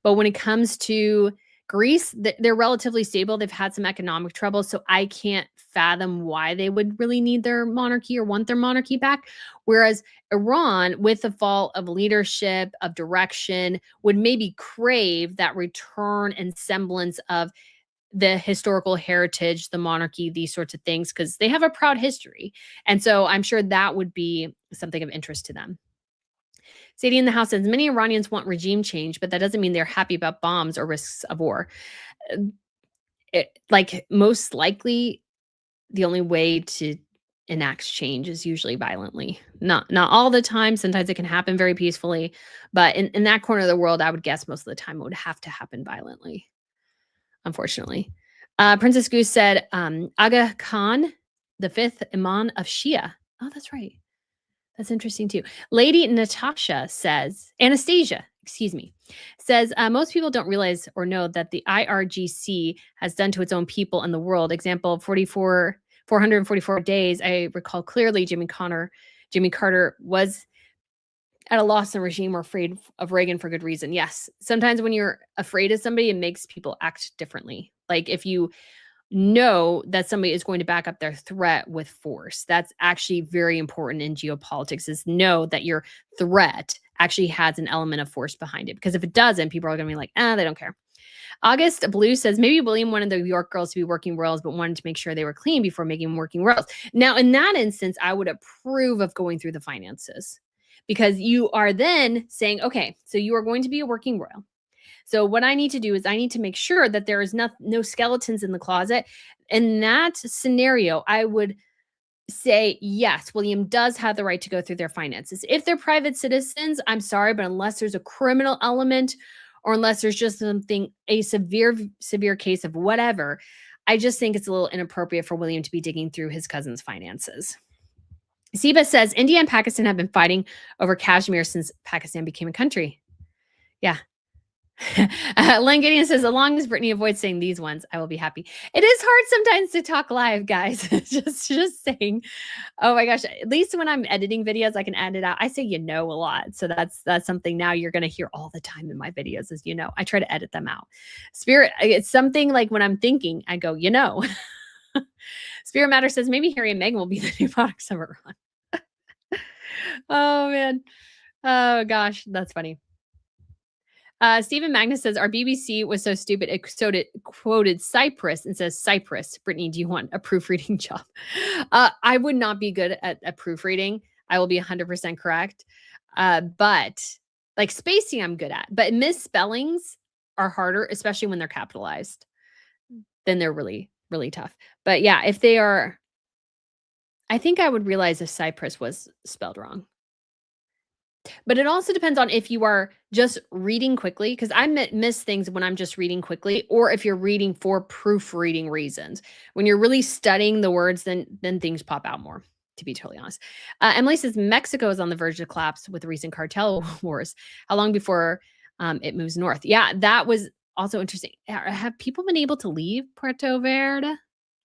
But when it comes to Greece, they're relatively stable. They've had some economic trouble, so I can't fathom why they would really need their monarchy or want their monarchy back. Whereas Iran, with the fall of leadership, of direction, would maybe crave that return and semblance of the historical heritage, the monarchy, these sorts of things, because they have a proud history. And so I'm sure that would be something of interest to them. Sadie in the house says many Iranians want regime change, but that doesn't mean they're happy about bombs or risks of war. Most likely, the only way to enact change is usually violently. Not all the time. Sometimes it can happen very peacefully, but in that corner of the world, I would guess most of the time it would have to happen violently. Unfortunately, Princess Goose said, Aga Khan, the fifth Imam of Shia. Oh, that's right. That's interesting too. Lady Natasha says, Anastasia, excuse me, says most people don't realize or know that the IRGC has done to its own people and the world. Example, 444 days. I recall clearly Jimmy Carter was at a loss in regime or afraid of Reagan for good reason. Yes, sometimes when you're afraid of somebody, it makes people act differently. Like if you know that somebody is going to back up their threat with force. That's actually very important in geopolitics, is know that your threat actually has an element of force behind it. Because if it doesn't, people are going to be like, they don't care. August Blue says, maybe William wanted the York girls to be working royals, but wanted to make sure they were clean before making them working royals. Now, in that instance, I would approve of going through the finances, because you are then saying, okay, so you are going to be a working royal. So what I need to do is I need to make sure that there is no skeletons in the closet. In that scenario, I would say, yes, William does have the right to go through their finances. If they're private citizens, I'm sorry, but unless there's a criminal element or unless there's just a severe case of whatever, I just think it's a little inappropriate for William to be digging through his cousin's finances. Siba says, India and Pakistan have been fighting over Kashmir since Pakistan became a country. Yeah. Len Gideon says, as long as Brittany avoids saying these ones, I will be happy. It is hard sometimes to talk live, guys. just saying. Oh my gosh. At least when I'm editing videos, I can edit out. I say, a lot. So that's something now you're going to hear all the time in my videos is, I try to edit them out. Spirit, it's something like when I'm thinking, I go, Spirit Matter says, maybe Harry and Meghan will be the new product summer run. Oh man. Oh gosh. That's funny. Stephen Magnus says, our BBC was so stupid, it quoted Cyprus and says, Cyprus. Brittany, do you want a proofreading job? I would not be good at proofreading. I will be 100% correct. But like spacing, I'm good at. But misspellings are harder, especially when they're capitalized. Then they're really, really tough. But yeah, if they are, I think I would realize if Cyprus was spelled wrong. But it also depends on if you are just reading quickly, because I miss things when I'm just reading quickly, or if you're reading for proofreading reasons. When you're really studying the words, then things pop out more, to be totally honest. Emily says, Mexico is on the verge of collapse with the recent cartel wars. How long before it moves north? Yeah, that was also interesting. Have people been able to leave Puerto Verde?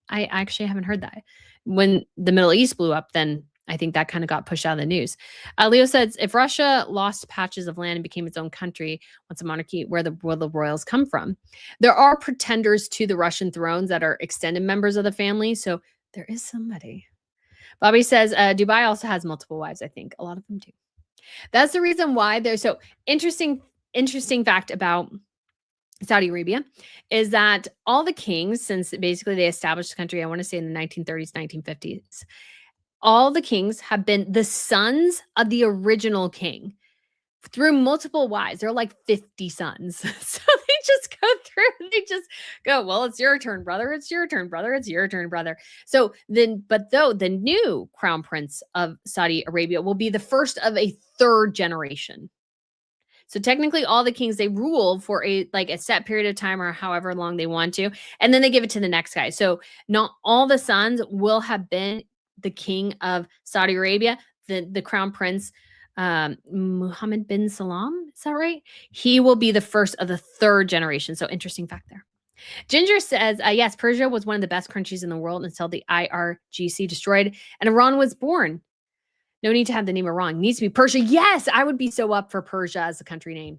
I actually haven't heard that. When the Middle East blew up, then I think that kind of got pushed out of the news. Leo says, if Russia lost patches of land and became its own country, once a monarchy, where will the royals come from? There are pretenders to the Russian thrones that are extended members of the family. So there is somebody. Bobby says, Dubai also has multiple wives, I think. A lot of them do. That's the reason why there's so interesting fact about Saudi Arabia is that all the kings, since basically they established the country, I want to say in the 1930s, 1950s, all the kings have been the sons of the original king through multiple wives. There are like 50 sons. So they just go through, they just go, well, it's your turn, brother. It's your turn, brother. It's your turn, brother. So then, but though the new crown prince of Saudi Arabia will be the first of a third generation. So technically all the kings, they rule for a set period of time or however long they want to, and then they give it to the next guy. So not all the sons will have been the king of Saudi Arabia. The crown prince, Mohammed bin Salam, is that right? He will be the first of the third generation. So interesting fact there. Ginger says, yes, Persia was one of the best countries in the world until the IRGC destroyed and Iran was born. No need to have the name Iran. It needs to be Persia. Yes, I would be so up for Persia as a country name.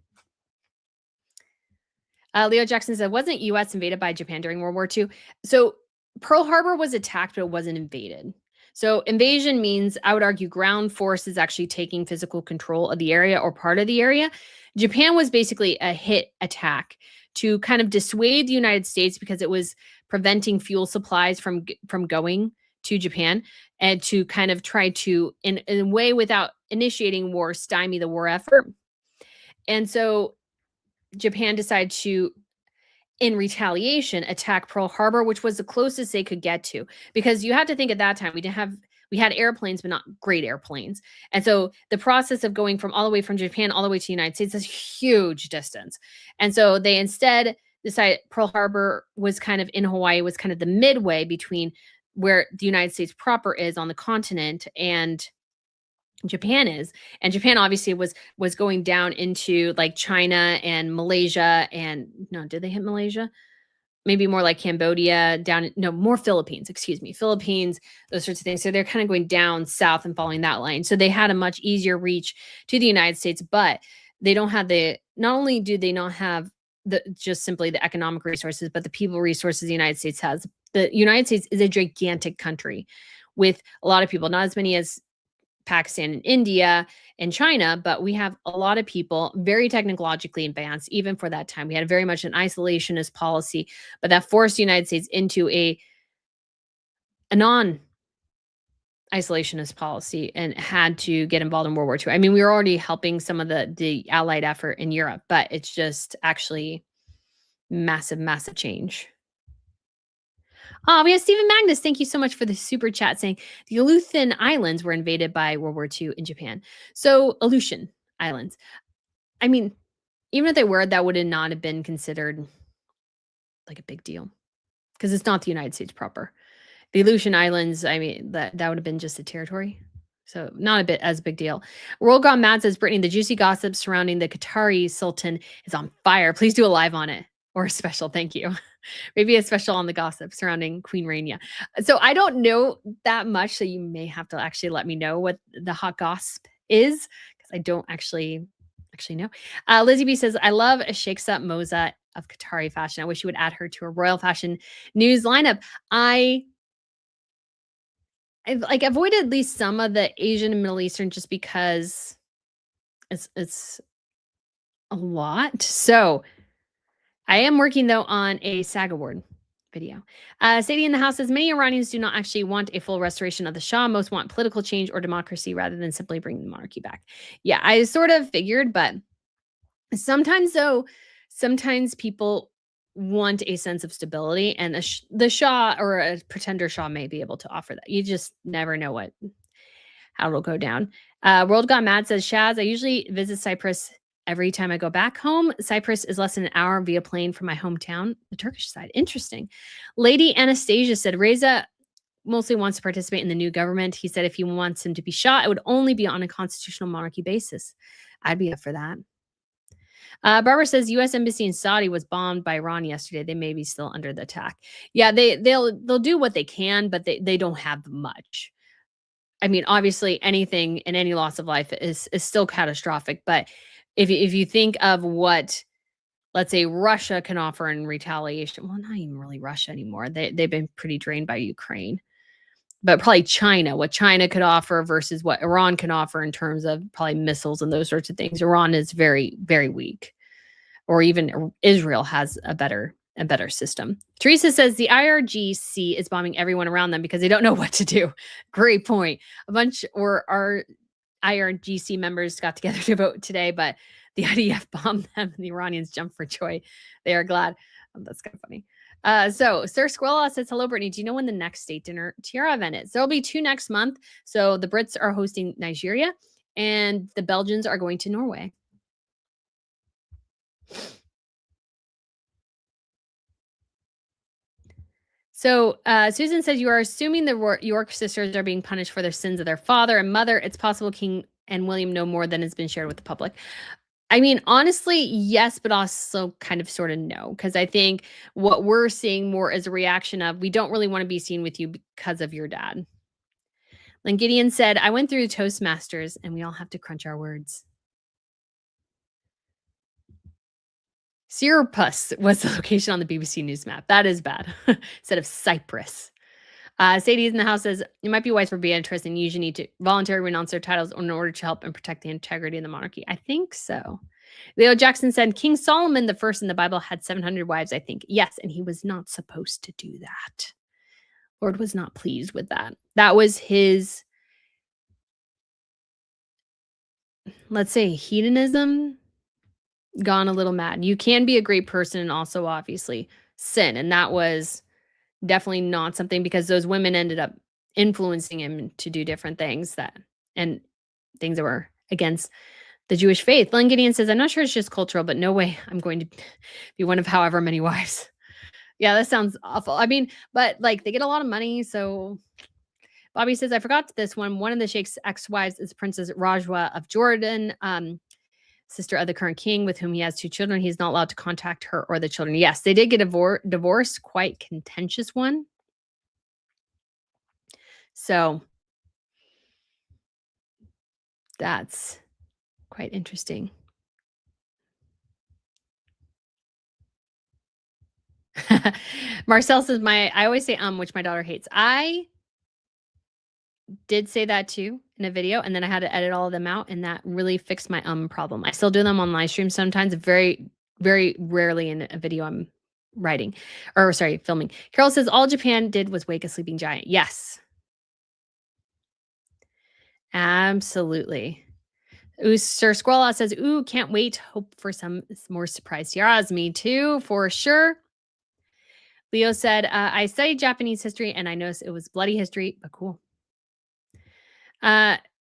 Leo Jackson said, wasn't U.S. invaded by Japan during World War II? So Pearl Harbor was attacked, but it wasn't invaded. So invasion means, I would argue, ground forces actually taking physical control of the area or part of the area. Japan was basically a hit attack to kind of dissuade the United States because it was preventing fuel supplies from going to Japan and to kind of try to, in a way without initiating war, stymie the war effort. And so Japan decided to, in retaliation, attack Pearl Harbor, which was the closest they could get to. Because you have to think at that time, we had airplanes, but not great airplanes. And so the process of going from all the way from Japan all the way to the United States is a huge distance. And so they instead decided Pearl Harbor was kind of in Hawaii, was kind of the midway between where the United States proper is on the continent and Japan is. And Japan obviously was going down into like China and Malaysia, and no, did they hit Malaysia? Maybe more like Cambodia, down no, more Philippines, excuse me, Philippines, those sorts of things. So they're kind of going down south and following that line. So they had a much easier reach to the United States, but they don't have the not only do they not have the just simply the economic resources, but the people resources the United States has. The United States is a gigantic country with a lot of people, not as many as Pakistan and India and China, but we have a lot of people very technologically advanced, even for that time. We had very much an isolationist policy, but that forced the United States into a non isolationist policy and had to get involved in World War II. I mean, we were already helping some of the Allied effort in Europe, but it's just actually massive, massive change. Oh, we have Stephen Magnus. Thank you so much for the super chat saying the Aleutian Islands were invaded by World War II in Japan. So, Aleutian Islands. I mean, even if they were, that would have not have been considered like a big deal because it's not the United States proper. The Aleutian Islands, I mean, that would have been just a territory. So, not a bit as a big deal. World Gone Mad says, Brittany, the juicy gossip surrounding the Qatari Sultan is on fire. Please do a live on it or a special. Thank you. Maybe a special on the gossip surrounding Queen Rania. So I don't know that much, so you may have to actually let me know what the hot gossip is because I don't actually know. Lizzie B says, I love Sheikhsa Moza of Qatari fashion. I wish you would add her to a royal fashion news lineup. I've like avoided at least some of the Asian and Middle Eastern just because it's a lot. So I am working, though, on a SAG award video. Sadie in the house says, many Iranians do not actually want a full restoration of the Shah. Most want political change or democracy rather than simply bringing the monarchy back. Yeah, I sort of figured, but sometimes, though, sometimes people want a sense of stability, and the Shah or a pretender Shah may be able to offer that. You just never know how it'll go down. World Gone Mad says, Shaz, I usually visit Cyprus every time I go back home. Cyprus is less than an hour via plane from my hometown, the Turkish side. Interesting. Lady Anastasia said, Reza mostly wants to participate in the new government. He said if he wants him to be shot, it would only be on a constitutional monarchy basis. I'd be up for that. Barbara says U.S. Embassy in Saudi was bombed by Iran yesterday. They may be still under the attack. Yeah, they'll do what they can, but they don't have much. I mean, obviously, anything and any loss of life is still catastrophic. But if you think of what, let's say, Russia can offer in retaliation, well, not even really Russia anymore. They've been pretty drained by Ukraine. But probably China, what China could offer versus what Iran can offer in terms of probably missiles and those sorts of things. Iran is very, very weak. Or even Israel has a better system. Teresa says the IRGC is bombing everyone around them because they don't know what to do. Great point. Our IRGC members got together to vote today, but the IDF bombed them and the Iranians jumped for joy. They are glad. That's kind of funny. So Sir Squella says, hello, Brittany. Do you know when the next state dinner tiara event is? There'll be 2 next month. So the Brits are hosting Nigeria and the Belgians are going to Norway. So Susan says, you are assuming the York sisters are being punished for their sins of their father and mother. It's possible King and William know more than has been shared with the public. I mean, honestly, yes, but also kind of sort of no, because I think what we're seeing more is a reaction of we don't really want to be seen with you because of your dad. Then Gideon said, I went through Toastmasters and we all have to crunch our words. Syrupus was the location on the BBC News map. That is bad. Instead of Cyprus. Sadie in the house says, it might be wise for Beatrice and usually need to voluntarily renounce their titles in order to help and protect the integrity of the monarchy. I think so. Leo Jackson said, King Solomon the first in the Bible had 700 wives, I think. Yes, and he was not supposed to do that. Lord was not pleased with that. That was his, let's say, hedonism gone a little mad. You can be a great person and also obviously sin. And that was definitely not something, because those women ended up influencing him to do different things and things that were against the Jewish faith. Len Gideon says, I'm not sure it's just cultural, but no way I'm going to be one of however many wives. Yeah, that sounds awful. I mean, but like they get a lot of money. So Bobby says, I forgot this one. One of the Sheikh's ex-wives is Princess Rajwa of Jordan, sister of the current king with whom he has 2 children. He's not allowed to contact her or the children. Yes, they did get a divorce, quite contentious one. So that's quite interesting. Marcel says, I always say which my daughter hates. I did say that too in a video, and then I had to edit all of them out, and that really fixed my problem. I still do them on live stream sometimes, very, very rarely in a video I'm writing, or sorry, filming. Carol says, all Japan did was wake a sleeping giant. Yes. Absolutely. Ooh, Sir Squirrel says, ooh, can't wait. Hope for some more surprise tiaras. Me too, for sure. Leo said, I studied Japanese history and I noticed it was bloody history, but cool.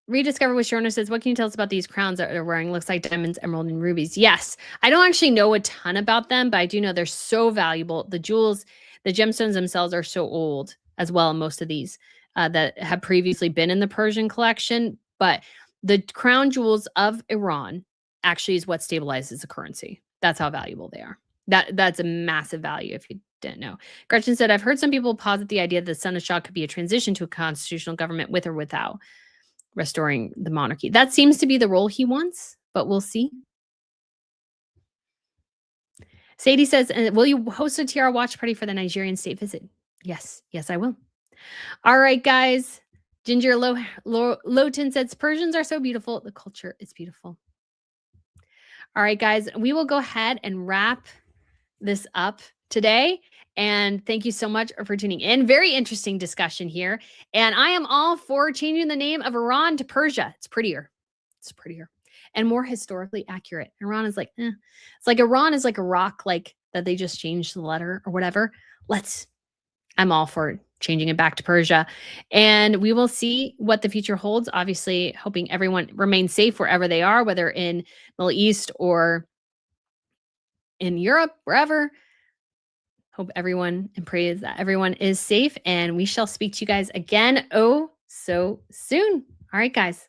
Rediscover with Shorner says, what can you tell us about these crowns that they're wearing? Looks like diamonds, emerald, and rubies. Yes. I don't actually know a ton about them, but I do know they're so valuable. The jewels, the gemstones themselves are so old as well. Most of these that have previously been in the Persian collection. But the crown jewels of Iran actually is what stabilizes the currency. That's how valuable they are. That's a massive value if you didn't know. Gretchen said, I've heard some people posit the idea that the Son of Shah could be a transition to a constitutional government with or without restoring the monarchy. That seems to be the role he wants, but we'll see. Sadie says, will you host a TR watch party for the Nigerian state visit? Yes. Yes, I will. All right, guys. Ginger Lowton says, Persians are so beautiful. The culture is beautiful. All right, guys. We will go ahead and wrap this up today. And thank you so much for tuning in. Very interesting discussion here. And I am all for changing the name of Iran to Persia. It's prettier. It's prettier and more historically accurate. Iran is like, It's like Iran is like a rock, like that they just changed the letter or whatever. I'm all for changing it back to Persia. And we will see what the future holds. Obviously, hoping everyone remains safe wherever they are, whether in Middle East or in Europe, wherever. Hope everyone and pray that everyone is safe. And we shall speak to you guys again so soon. All right, guys.